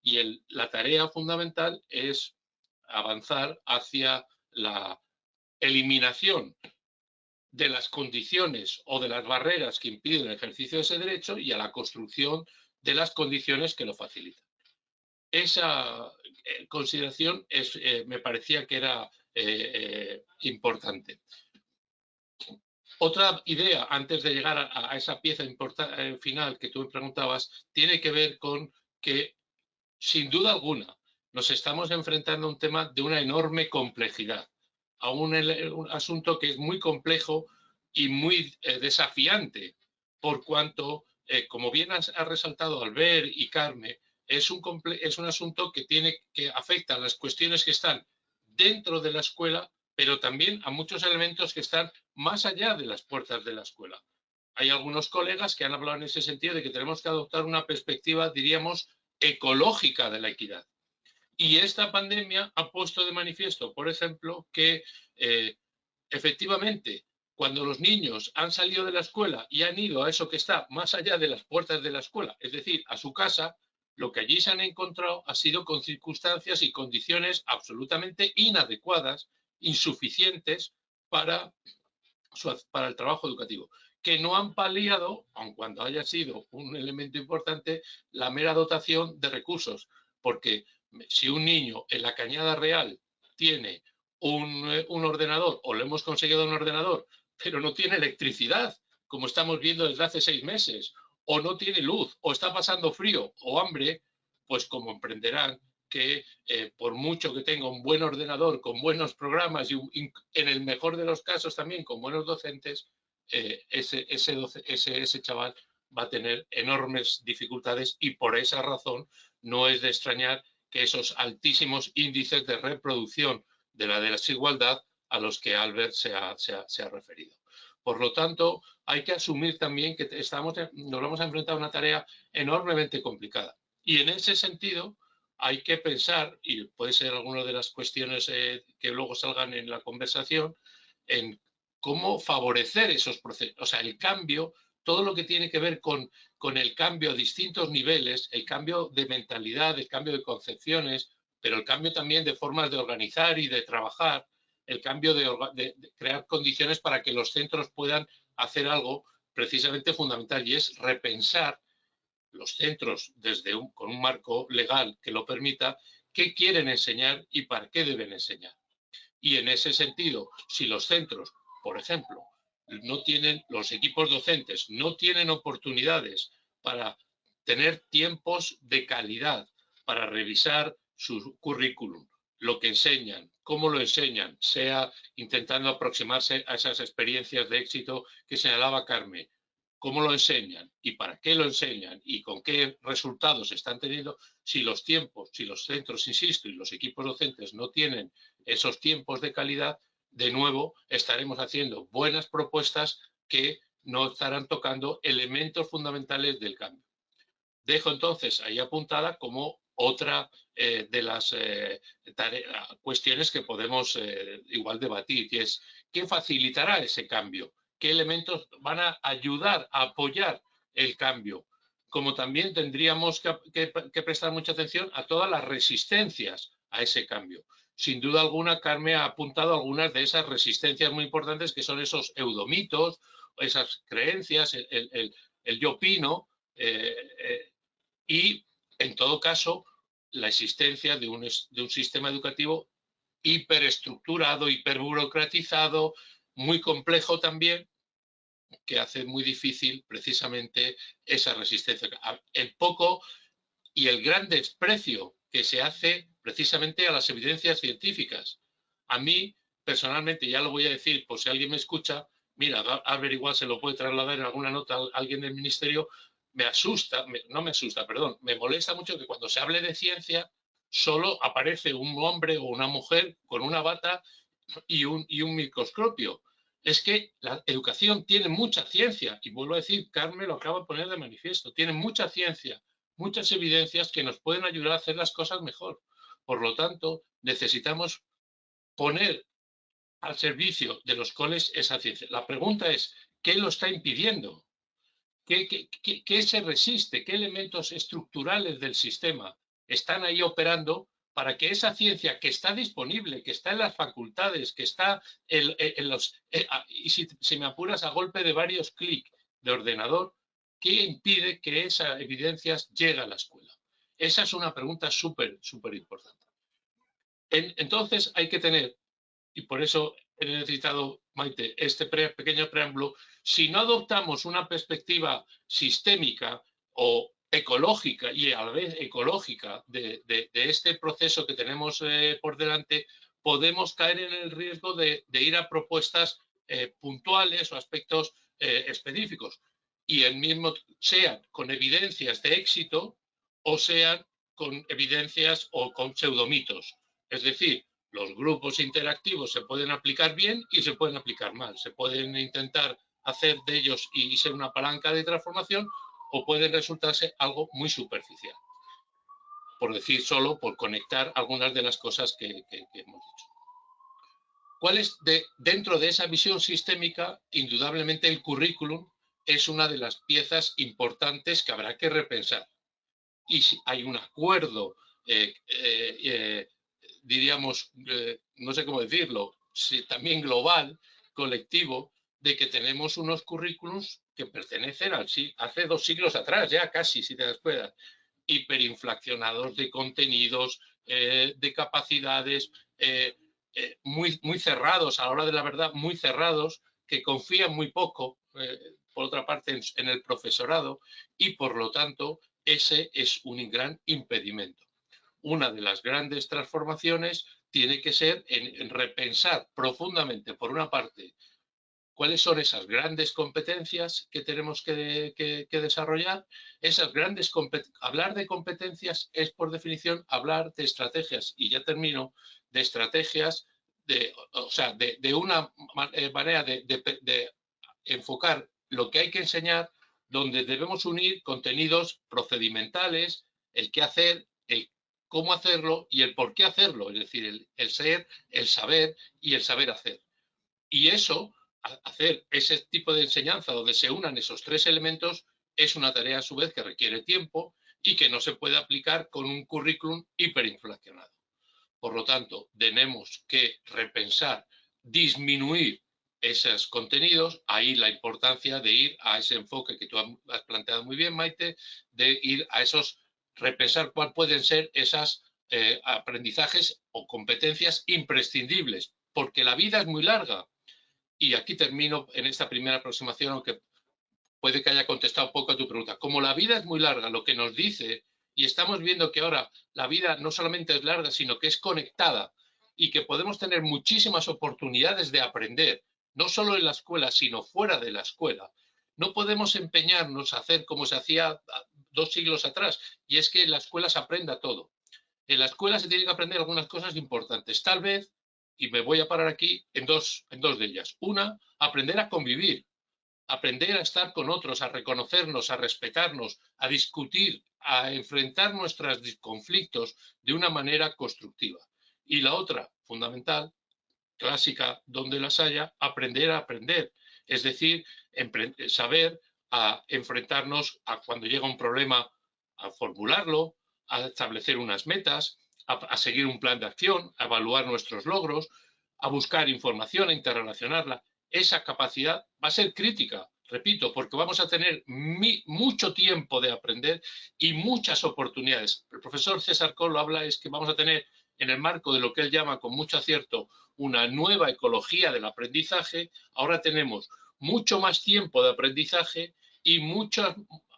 S4: Y la tarea fundamental es avanzar hacia la eliminación de las condiciones o de las barreras que impiden el ejercicio de ese derecho y a la construcción de las condiciones que lo facilitan. Esa consideración me parecía que era importante. Otra idea, antes de llegar a esa pieza final que tú me preguntabas, tiene que ver con que, sin duda alguna, nos estamos enfrentando a un tema de una enorme complejidad, a un asunto que es muy complejo y muy desafiante, por cuanto, como bien ha resaltado Albert y Carme, es un asunto que afecta a las cuestiones que están dentro de la escuela, pero también a muchos elementos que están más allá de las puertas de la escuela. Hay algunos colegas que han hablado en ese sentido de que tenemos que adoptar una perspectiva, diríamos, ecológica de la equidad. Y esta pandemia ha puesto de manifiesto, por ejemplo, que efectivamente, cuando los niños han salido de la escuela y han ido a eso que está más allá de las puertas de la escuela, es decir, a su casa, lo que allí se han encontrado ha sido con circunstancias y condiciones absolutamente inadecuadas, insuficientes para el trabajo educativo, que no han paliado, aun cuando haya sido un elemento importante, la mera dotación de recursos. Porque si un niño en la Cañada Real tiene un ordenador, o le hemos conseguido un ordenador, pero no tiene electricidad, como estamos viendo desde hace 6 meses, o no tiene luz, o está pasando frío o hambre, pues como comprenderán que por mucho que tenga un buen ordenador con buenos programas y en el mejor de los casos también con buenos docentes, ese chaval va a tener enormes dificultades, y por esa razón no es de extrañar que esos altísimos índices de reproducción de la desigualdad a los que Albert se ha referido. Por lo tanto, hay que asumir también que nos vamos a enfrentar a una tarea enormemente complicada. Y en ese sentido, hay que pensar, y puede ser alguna de las cuestiones que luego salgan en la conversación, en cómo favorecer esos procesos, o sea, el cambio, todo lo que tiene que ver con el cambio a distintos niveles, el cambio de mentalidad, el cambio de concepciones, pero el cambio también de formas de organizar y de trabajar, el cambio de crear condiciones para que los centros puedan hacer algo precisamente fundamental, y es repensar los centros con un marco legal que lo permita, qué quieren enseñar y para qué deben enseñar. Y en ese sentido, si los centros, por ejemplo, los equipos docentes no tienen oportunidades para tener tiempos de calidad, para revisar su currículum, lo que enseñan, cómo lo enseñan, sea intentando aproximarse a esas experiencias de éxito que señalaba Carmen, cómo lo enseñan y para qué lo enseñan y con qué resultados están teniendo, si los centros, insisto, y los equipos docentes no tienen esos tiempos de calidad, de nuevo estaremos haciendo buenas propuestas que no estarán tocando elementos fundamentales del cambio. Dejo entonces ahí apuntada como otra de las cuestiones que podemos igual debatir, y es ¿qué facilitará ese cambio? ¿Qué elementos van a ayudar a apoyar el cambio? Como también tendríamos que prestar mucha atención a todas las resistencias a ese cambio. Sin duda alguna, Carmen ha apuntado algunas de esas resistencias muy importantes, que son esos eudomitos, esas creencias, el yo opino, y, en todo caso, la existencia de un sistema educativo hiperestructurado, hiperburocratizado, muy complejo también, que hace muy difícil precisamente esa resistencia. El poco y el gran desprecio que se hace precisamente a las evidencias científicas. A mí, personalmente, ya lo voy a decir por si alguien me escucha, mira, Albert igual se lo puede trasladar en alguna nota a alguien del ministerio, me asusta, no me asusta, perdón, me molesta mucho que cuando se hable de ciencia solo aparece un hombre o una mujer con una bata y un microscopio. Es que la educación tiene mucha ciencia, y vuelvo a decir, Carmen lo acaba de poner de manifiesto, tiene mucha ciencia, muchas evidencias que nos pueden ayudar a hacer las cosas mejor. Por lo tanto, necesitamos poner al servicio de los coles esa ciencia. La pregunta es, ¿qué lo está impidiendo? ¿Qué se resiste? ¿Qué elementos estructurales del sistema están ahí operando para que esa ciencia que está disponible, que está en las facultades, que está en los... y si me apuras a golpe de varios clics de ordenador, ¿qué impide que esas evidencias lleguen a la escuela? Esa es una pregunta súper importante. Entonces hay que tener, y por eso he necesitado, Maite, este pequeño preámbulo, si no adoptamos una perspectiva sistémica o ecológica y a la vez ecológica de este proceso que tenemos por delante, podemos caer en el riesgo de ir a propuestas puntuales o aspectos específicos. Y el mismo sean con evidencias de éxito o sean con evidencias o con pseudomitos. Es decir, los grupos interactivos se pueden aplicar bien y se pueden aplicar mal. Se pueden intentar hacer de ellos y ser una palanca de transformación o pueden resultarse algo muy superficial. Por decir solo, por conectar algunas de las cosas que hemos dicho. ¿Cuál es dentro de esa visión sistémica? Indudablemente el currículum es una de las piezas importantes que habrá que repensar. Y si hay un acuerdo diríamos, no sé cómo decirlo, también global, colectivo, de que tenemos unos currículums que pertenecen hace 2 siglos atrás, ya casi, si te das cuenta, hiperinflacionados de contenidos, de capacidades, muy cerrados, a la hora de la verdad, muy cerrados, que confían muy poco, por otra parte, en el profesorado, y por lo tanto, ese es un gran impedimento. Una de las grandes transformaciones tiene que ser en repensar profundamente, por una parte, cuáles son esas grandes competencias que tenemos que desarrollar. Hablar de competencias es, por definición, hablar de estrategias, y ya termino, de estrategias, de una manera de enfocar lo que hay que enseñar, donde debemos unir contenidos procedimentales, el qué hacer, el cómo hacerlo y el por qué hacerlo, es decir, el ser, el saber y el saber hacer. Y eso, hacer ese tipo de enseñanza donde se unan esos 3 elementos, es una tarea a su vez que requiere tiempo y que no se puede aplicar con un currículum hiperinflacionado. Por lo tanto, tenemos que repensar, disminuir esos contenidos, ahí la importancia de ir a ese enfoque que tú has planteado muy bien, Maite, de ir a repensar cuáles pueden ser esos aprendizajes o competencias imprescindibles, porque la vida es muy larga. Y aquí termino en esta primera aproximación, aunque puede que haya contestado poco a tu pregunta. Como la vida es muy larga, lo que nos dice, y estamos viendo que ahora la vida no solamente es larga, sino que es conectada y que podemos tener muchísimas oportunidades de aprender, no solo en la escuela, sino fuera de la escuela. No podemos empeñarnos a hacer como se hacía 2 siglos atrás, y es que en la escuela se aprenda todo. En la escuela se tienen que aprender algunas cosas importantes, tal vez, y me voy a parar aquí en dos de ellas. Una, aprender a convivir. Aprender a estar con otros, a reconocernos, a respetarnos, a discutir, a enfrentar nuestros conflictos de una manera constructiva. Y la otra, fundamental, clásica, donde las haya, aprender a aprender. Es decir, saber a enfrentarnos a cuando llega un problema, a formularlo, a establecer unas metas, a seguir un plan de acción, a evaluar nuestros logros, a buscar información, a interrelacionarla. Esa capacidad va a ser crítica, repito, porque vamos a tener mucho tiempo de aprender y muchas oportunidades. El profesor César Coll habla, es que vamos a tener, en el marco de lo que él llama con mucho acierto una nueva ecología del aprendizaje, ahora tenemos mucho más tiempo de aprendizaje y mucho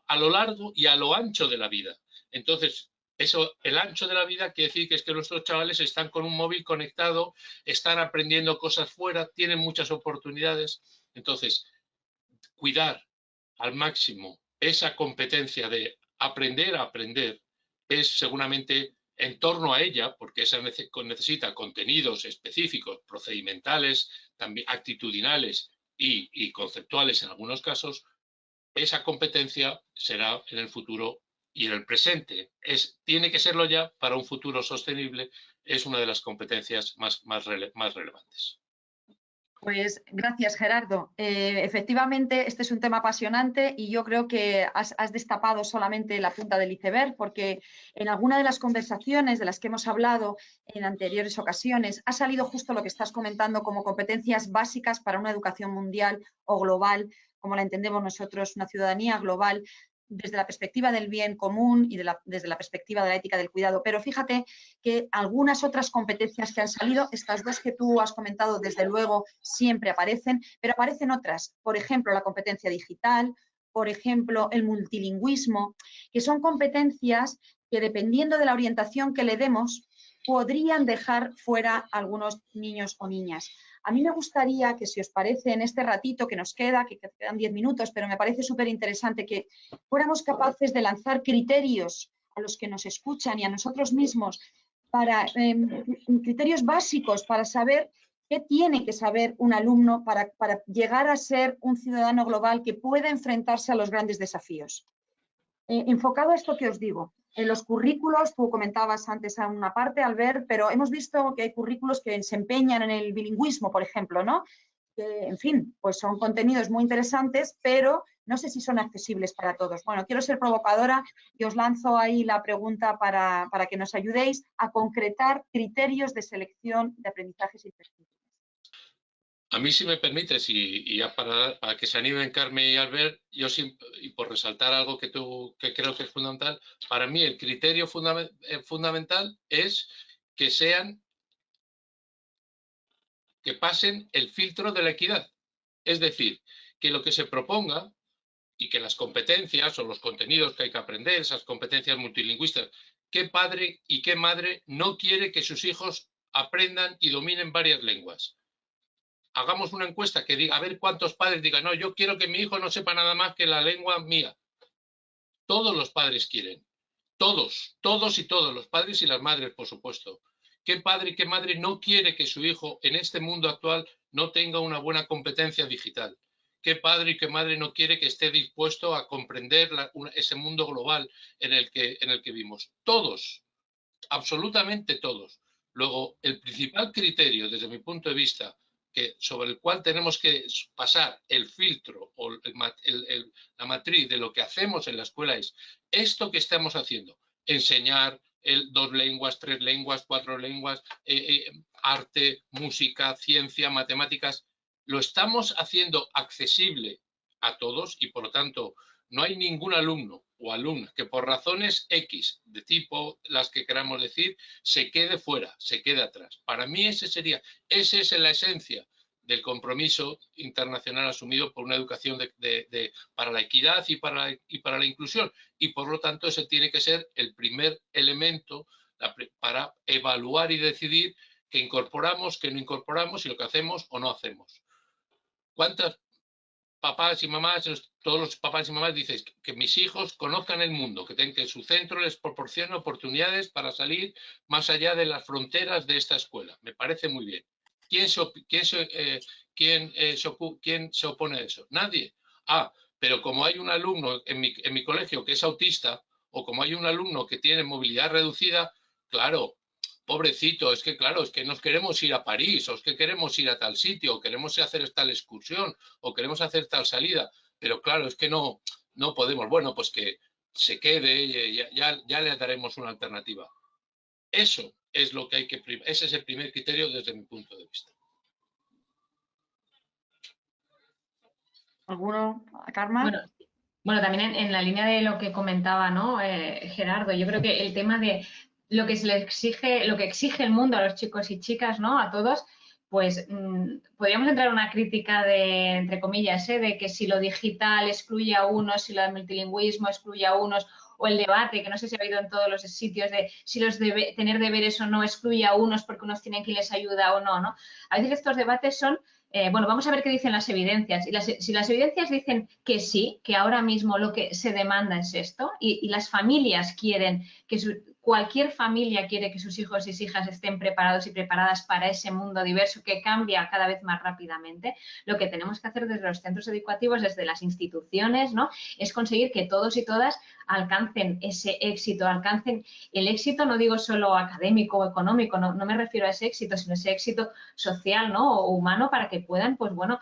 S4: a lo largo y a lo ancho de la vida. Entonces, Eso, el ancho de la vida quiere decir que es que nuestros chavales están con un móvil conectado, están aprendiendo cosas fuera, tienen muchas oportunidades. Entonces, cuidar al máximo esa competencia de aprender a aprender es seguramente en torno a ella, porque esa necesita contenidos específicos, procedimentales, también actitudinales y conceptuales en algunos casos. Esa competencia será en el futuro y en el presente. Tiene que serlo ya para un futuro sostenible. Es una de las competencias más relevantes.
S1: Pues gracias, Gerardo. Efectivamente, este es un tema apasionante y yo creo que has destapado solamente la punta del iceberg, porque en alguna de las conversaciones de las que hemos hablado en anteriores ocasiones ha salido justo lo que estás comentando como competencias básicas para una educación mundial o global, como la entendemos nosotros, una ciudadanía global, desde la perspectiva del bien común y desde la perspectiva de la ética del cuidado. Pero fíjate que algunas otras competencias que han salido, estas dos que tú has comentado, desde luego, siempre aparecen, pero aparecen otras. Por ejemplo, la competencia digital, por ejemplo, el multilingüismo, que son competencias que, dependiendo de la orientación que le demos, podrían dejar fuera a algunos niños o niñas. A mí me gustaría que, si os parece, en este ratito que nos queda, que quedan 10 minutos, pero me parece súper interesante que fuéramos capaces de lanzar criterios a los que nos escuchan y a nosotros mismos, para criterios básicos para saber qué tiene que saber un alumno para llegar a ser un ciudadano global que pueda enfrentarse a los grandes desafíos. Enfocado a esto que os digo, en los currículos, tú comentabas antes a una parte, Albert, pero hemos visto que hay currículos que se empeñan en el bilingüismo, por ejemplo, ¿no? Que, en fin, pues son contenidos muy interesantes, pero no sé si son accesibles para todos. Bueno, quiero ser provocadora y os lanzo ahí la pregunta para que nos ayudéis a concretar criterios de selección de aprendizajes imprescindibles.
S4: A mí, si me permites, y ya para que se animen Carmen y Albert, y por resaltar algo que creo que es fundamental, para mí el criterio fundamental es que pasen el filtro de la equidad. Es decir, que lo que se proponga y que las competencias o los contenidos que hay que aprender, esas competencias multilingüistas, ¿qué padre y qué madre no quiere que sus hijos aprendan y dominen varias lenguas? Hagamos una encuesta que diga, a ver cuántos padres digan, no, yo quiero que mi hijo no sepa nada más que la lengua mía. Todos los padres quieren, todos y todos, los padres y las madres, por supuesto. ¿Qué padre y qué madre no quiere que su hijo en este mundo actual no tenga una buena competencia digital? ¿Qué padre y qué madre no quiere que esté dispuesto a comprender ese mundo global en el que vivimos? Todos, absolutamente todos. Luego, el principal criterio, desde mi punto de vista, sobre el cual tenemos que pasar el filtro o la matriz de lo que hacemos en la escuela es esto que estamos haciendo, enseñar 2 lenguas, 3 lenguas, 4 lenguas, arte, música, ciencia, matemáticas, lo estamos haciendo accesible a todos y, por lo tanto, no hay ningún alumno o alumna que por razones X, de tipo las que queramos decir, se quede fuera, se quede atrás. Para mí esa es la esencia del compromiso internacional asumido por una educación para la equidad y para la inclusión. Y por lo tanto ese tiene que ser el primer elemento para evaluar y decidir qué incorporamos, qué no incorporamos y lo que hacemos o no hacemos. ¿Cuántas papás y mamás, todos los papás y mamás dicen que mis hijos conozcan el mundo, que su centro les proporcione oportunidades para salir más allá de las fronteras de esta escuela? Me parece muy bien. ¿Quién se opone a eso? Nadie. Pero como hay un alumno en mi colegio que es autista o como hay un alumno que tiene movilidad reducida, claro, pobrecito, es que claro, es que nos queremos ir a París, o es que queremos ir a tal sitio, o queremos hacer tal excursión, o queremos hacer tal salida, pero claro, es que no podemos. Bueno, pues que se quede, ya le daremos una alternativa. Eso es lo que hay que, ese es el primer criterio desde mi punto de vista.
S1: ¿Alguno, Carmen?
S3: Bueno, también en la línea de lo que comentaba, ¿no? Gerardo, yo creo que el tema de lo que exige el mundo a los chicos y chicas, ¿no? A todos, pues podríamos entrar en una crítica de, entre comillas, de que si lo digital excluye a unos, si lo del multilingüismo excluye a unos, o el debate, que no sé si ha habido en todos los sitios, de si tener deberes o no excluye a unos porque unos tienen quien les ayuda o no, ¿no? A veces estos debates son, bueno, vamos a ver qué dicen las evidencias. Y si las evidencias dicen que sí, que ahora mismo lo que se demanda es esto, y las familias quieren que cualquier familia quiere que sus hijos y hijas estén preparados y preparadas para ese mundo diverso que cambia cada vez más rápidamente. Lo que tenemos que hacer desde los centros educativos, desde las instituciones, ¿no? Es conseguir que todos y todas alcancen ese éxito, alcancen el éxito, no digo solo académico o económico, no me refiero a ese éxito, sino ese éxito social, ¿no? O humano, para que puedan, pues bueno,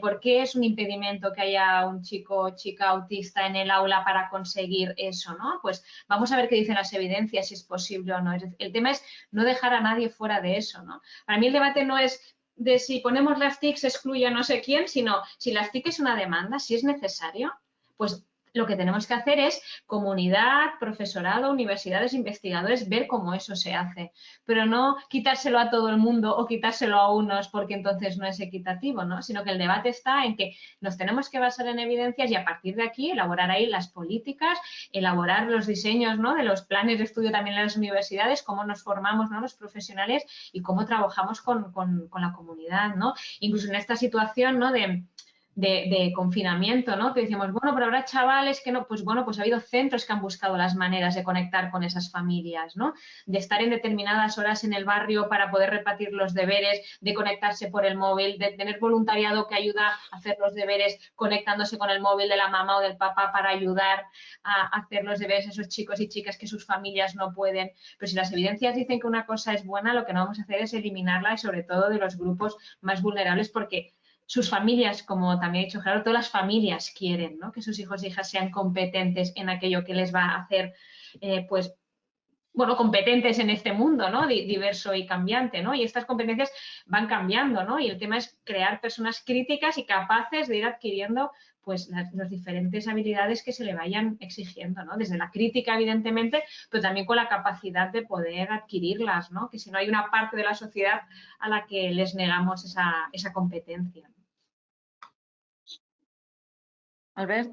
S3: ¿por qué es un impedimento que haya un chico o chica autista en el aula para conseguir eso, ¿no? Pues vamos a ver qué dicen las evidencias, si es posible o no. El tema es no dejar a nadie fuera de eso, ¿no? Para mí el debate no es de si ponemos las TIC se excluye a no sé quién, sino si las TIC es una demanda, si es necesario, pues lo que tenemos que hacer es comunidad, profesorado, universidades, investigadores, ver cómo eso se hace, pero no quitárselo a todo el mundo o quitárselo a unos porque entonces no es equitativo, ¿no? Sino que el debate está en que nos tenemos que basar en evidencias y a partir de aquí elaborar ahí las políticas, elaborar los diseños, ¿no? De los planes de estudio también en las universidades, cómo nos formamos, ¿no? Los profesionales y cómo trabajamos con la comunidad, ¿no? Incluso en esta situación, ¿no? De confinamiento, ¿no? Que decíamos, bueno, pero habrá chavales que no, pues bueno, pues ha habido centros que han buscado las maneras de conectar con esas familias, ¿no? De estar en determinadas horas en el barrio para poder repartir los deberes, de conectarse por el móvil, de tener voluntariado que ayuda a hacer los deberes conectándose con el móvil de la mamá o del papá para ayudar a hacer los deberes a esos chicos y chicas que sus familias no pueden. Pero si las evidencias dicen que una cosa es buena, lo que no vamos a hacer es eliminarla y sobre todo de los grupos más vulnerables porque sus familias, como también he dicho, claro, todas las familias quieren, ¿no? Que sus hijos e hijas sean competentes en aquello que les va a hacer, pues, bueno, competentes en este mundo, ¿no? Diverso y cambiante, ¿no? Y estas competencias van cambiando, ¿no? Y el tema es crear personas críticas y capaces de ir adquiriendo, pues, las diferentes habilidades que se le vayan exigiendo, ¿no? Desde la crítica, evidentemente, pero también con la capacidad de poder adquirirlas, ¿no? Que si no hay una parte de la sociedad a la que les negamos esa competencia.
S1: Albert.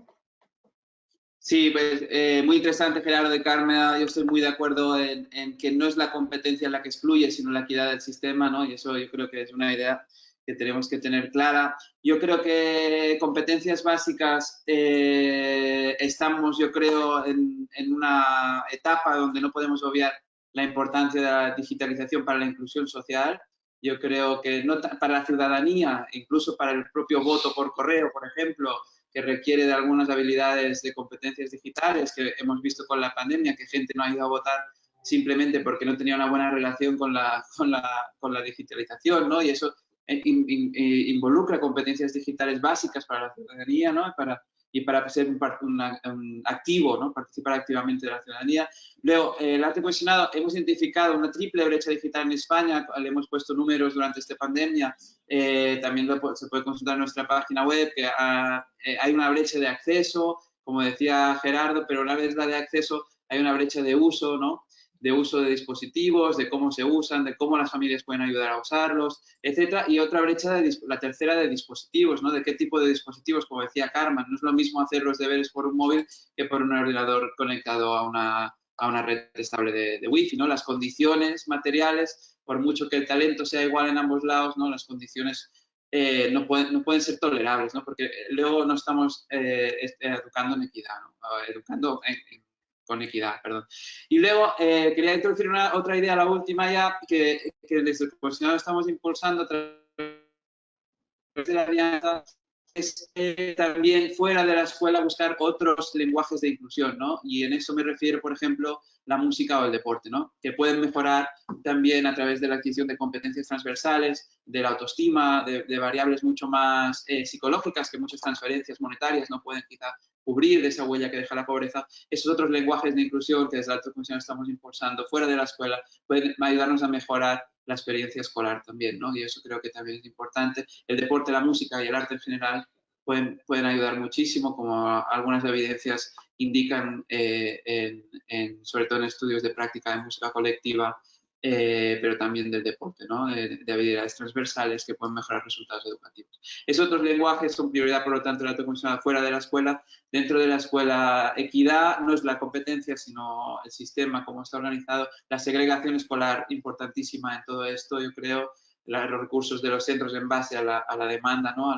S2: Sí, pues muy interesante, Gerardo de Carmen. Yo estoy muy de acuerdo en que no es la competencia la que excluye, sino la equidad del sistema, ¿no? Y eso yo creo que es una idea que tenemos que tener clara. Yo creo que competencias básicas estamos, yo creo, en una etapa donde no podemos obviar la importancia de la digitalización para la inclusión social. Yo creo que no para la ciudadanía, incluso para el propio voto por correo, por ejemplo, que requiere de algunas habilidades de competencias digitales, que hemos visto con la pandemia, que gente no ha ido a votar simplemente porque no tenía una buena relación con la digitalización, ¿no? Y eso involucra competencias digitales básicas para la ciudadanía, ¿no? Para ser un activo, ¿no? Participar activamente de la ciudadanía. Luego, el arte cohesionado, hemos identificado una triple brecha digital en España, le hemos puesto números durante esta pandemia, también se puede consultar en nuestra página web, que hay una brecha de acceso, como decía Gerardo, pero una vez la de acceso hay una brecha de uso, ¿no? De uso de dispositivos, de cómo se usan, de cómo las familias pueden ayudar a usarlos, etcétera. Y otra brecha, la tercera, de dispositivos, ¿no? De qué tipo de dispositivos, como decía Carmen. No es lo mismo hacer los deberes por un móvil que por un ordenador conectado a una red estable de Wi-Fi, ¿no? Las condiciones materiales, por mucho que el talento sea igual en ambos lados, ¿no? Las condiciones no pueden ser tolerables, ¿no? Porque luego no estamos educando en equidad, ¿no? Educando con equidad, perdón. Y luego quería introducir otra idea, la última ya, que desde el cohesionado estamos impulsando a través de la alianza, es también fuera de la escuela buscar otros lenguajes de inclusión, ¿no? Y en eso me refiero, por ejemplo, la música o el deporte, ¿no? Que pueden mejorar también a través de la adquisición de competencias transversales, de la autoestima, de variables mucho más psicológicas que muchas transferencias monetarias no pueden quizá cubrir, de esa huella que deja la pobreza. Esos otros lenguajes de inclusión que desde la alta función estamos impulsando fuera de la escuela pueden ayudarnos a mejorar la experiencia escolar también, ¿no? Y eso creo que también es importante. El deporte, la música y el arte en general pueden ayudar muchísimo, como algunas evidencias indican, sobre todo en estudios de práctica de música colectiva, pero también del deporte, ¿no? De habilidades transversales que pueden mejorar resultados educativos. Esos otros lenguajes son prioridad, por lo tanto, el autocondicionado fuera de la escuela. Dentro de la escuela, equidad no es la competencia, sino el sistema, cómo está organizado. La segregación escolar, importantísima en todo esto, yo creo, los recursos de los centros en base a la demanda, ¿no?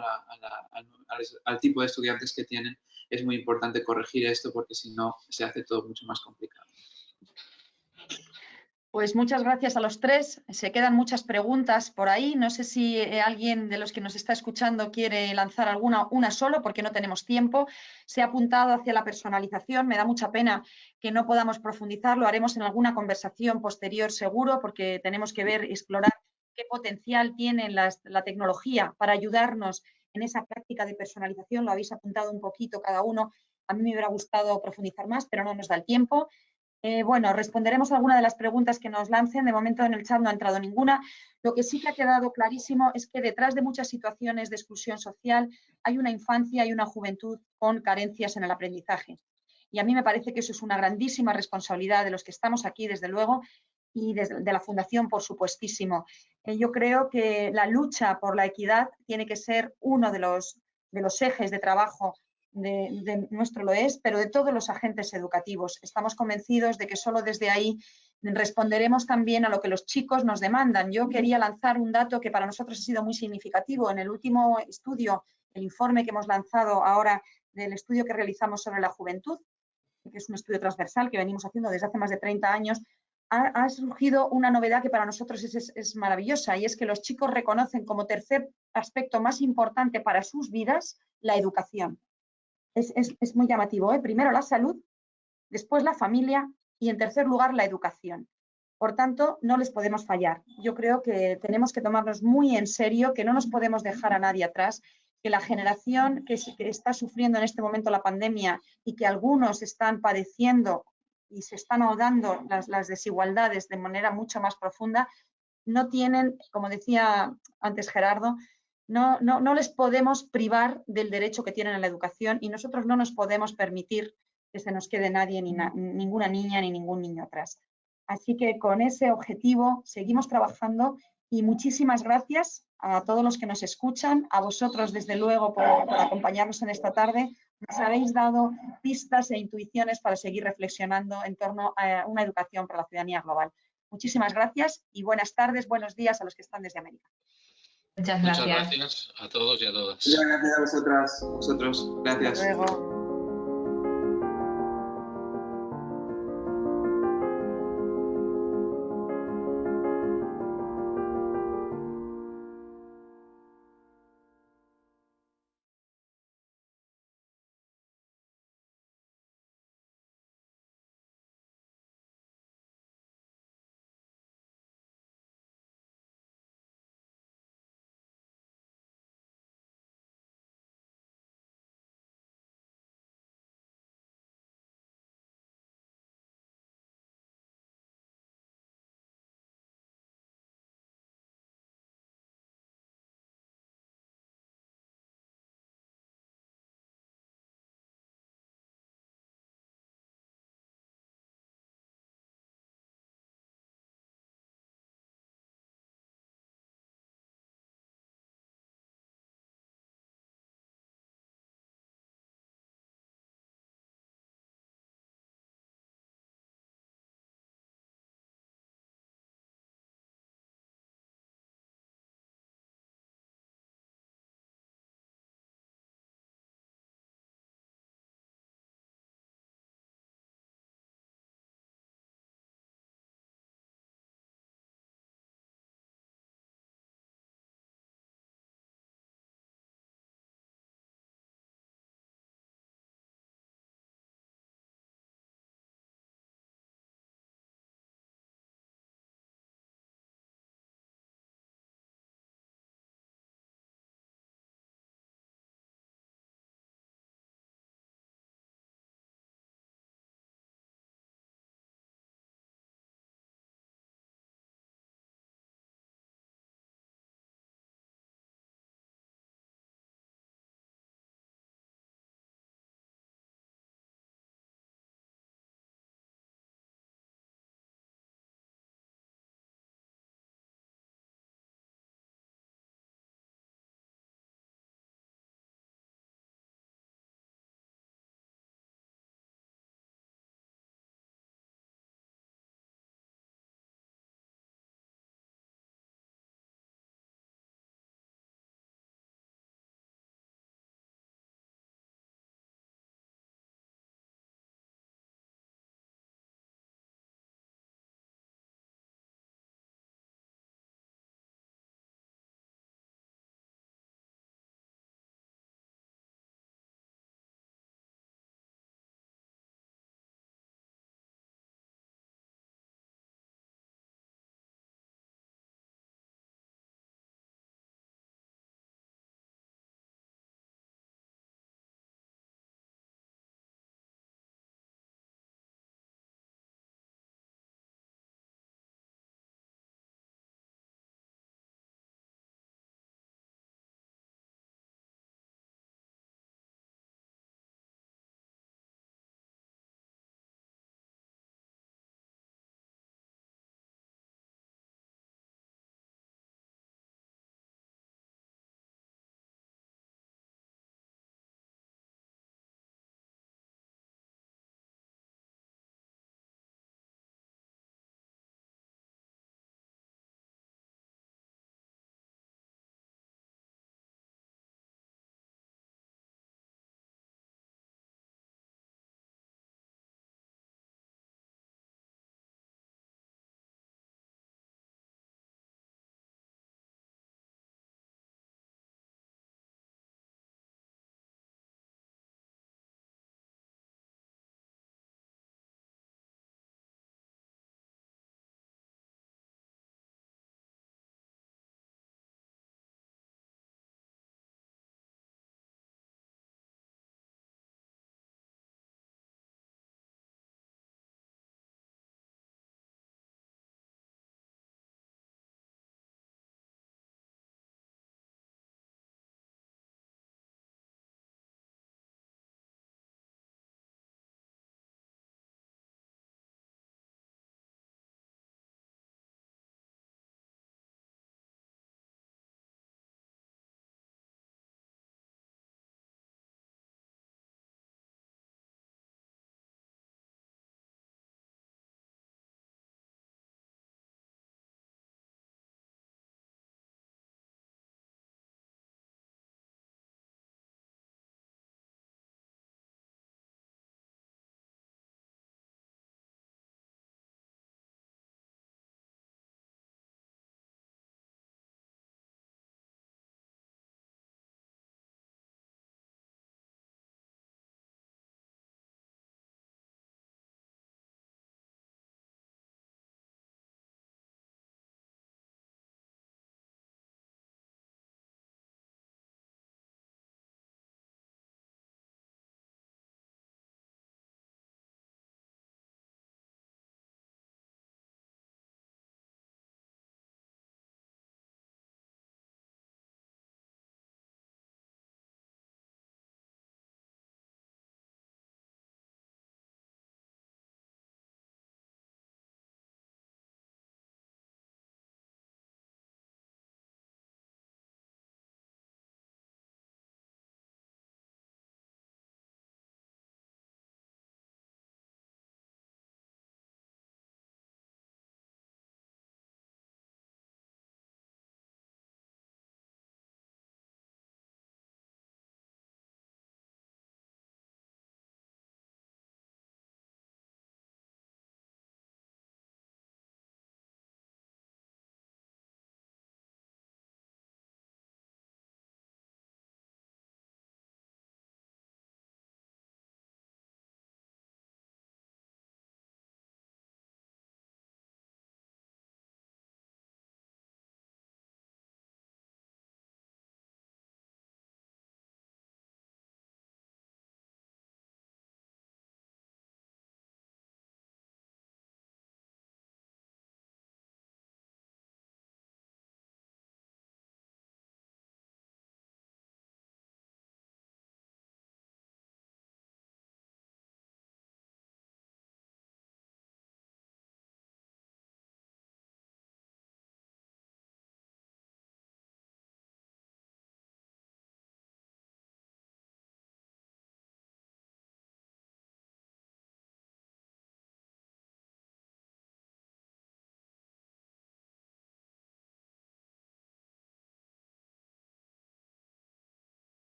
S2: Al tipo de estudiantes que tienen. Es muy importante corregir esto porque si no se hace todo mucho más complicado.
S1: Pues muchas gracias a los tres. Se quedan muchas preguntas por ahí. No sé si alguien de los que nos está escuchando quiere lanzar una solo, porque no tenemos tiempo. Se ha apuntado hacia la personalización. Me da mucha pena que no podamos profundizar. Lo haremos en alguna conversación posterior seguro, porque tenemos que ver y explorar qué potencial tiene la tecnología para ayudarnos en esa práctica de personalización. Lo habéis apuntado un poquito cada uno. A mí me hubiera gustado profundizar más, pero no nos da el tiempo. Bueno, responderemos a alguna de las preguntas que nos lancen. De momento en el chat no ha entrado ninguna. Lo que sí que ha quedado clarísimo es que detrás de muchas situaciones de exclusión social hay una infancia y una juventud con carencias en el aprendizaje. Y a mí me parece que eso es una grandísima responsabilidad de los que estamos aquí, desde luego, y de la Fundación, por supuestísimo. Yo creo que la lucha por la equidad tiene que ser uno de los ejes de trabajo de nuestro LOES, pero de todos los agentes educativos. Estamos convencidos de que solo desde ahí responderemos también a lo que los chicos nos demandan. Yo quería lanzar un dato que para nosotros ha sido muy significativo. En el último estudio, el informe que hemos lanzado ahora del estudio que realizamos sobre la juventud, que es un estudio transversal que venimos haciendo desde hace más de 30 años, ha surgido una novedad que para nosotros es maravillosa, y es que los chicos reconocen como tercer aspecto más importante para sus vidas la educación. Es muy llamativo, ¿eh? Primero la salud, después la familia y en tercer lugar la educación. Por tanto, no les podemos fallar. Yo creo que tenemos que tomarnos muy en serio, que no nos podemos dejar a nadie atrás, que la generación que está sufriendo en este momento la pandemia y que algunos están padeciendo y se están ahogando las desigualdades de manera mucho más profunda, no tienen, como decía antes Gerardo, no les podemos privar del derecho que tienen a la educación, y nosotros no nos podemos permitir que se nos quede nadie, ninguna niña ni ningún niño atrás. Así que con ese objetivo seguimos trabajando, y muchísimas gracias a todos los que nos escuchan, a vosotros desde luego por acompañarnos en esta tarde. Nos habéis dado pistas e intuiciones para seguir reflexionando en torno a una educación para la ciudadanía global. Muchísimas gracias y buenas tardes, buenos días a los que están desde América.
S3: Muchas gracias
S4: a todos y a todas.
S2: Muchas gracias a vosotros. Gracias.
S1: Hasta luego.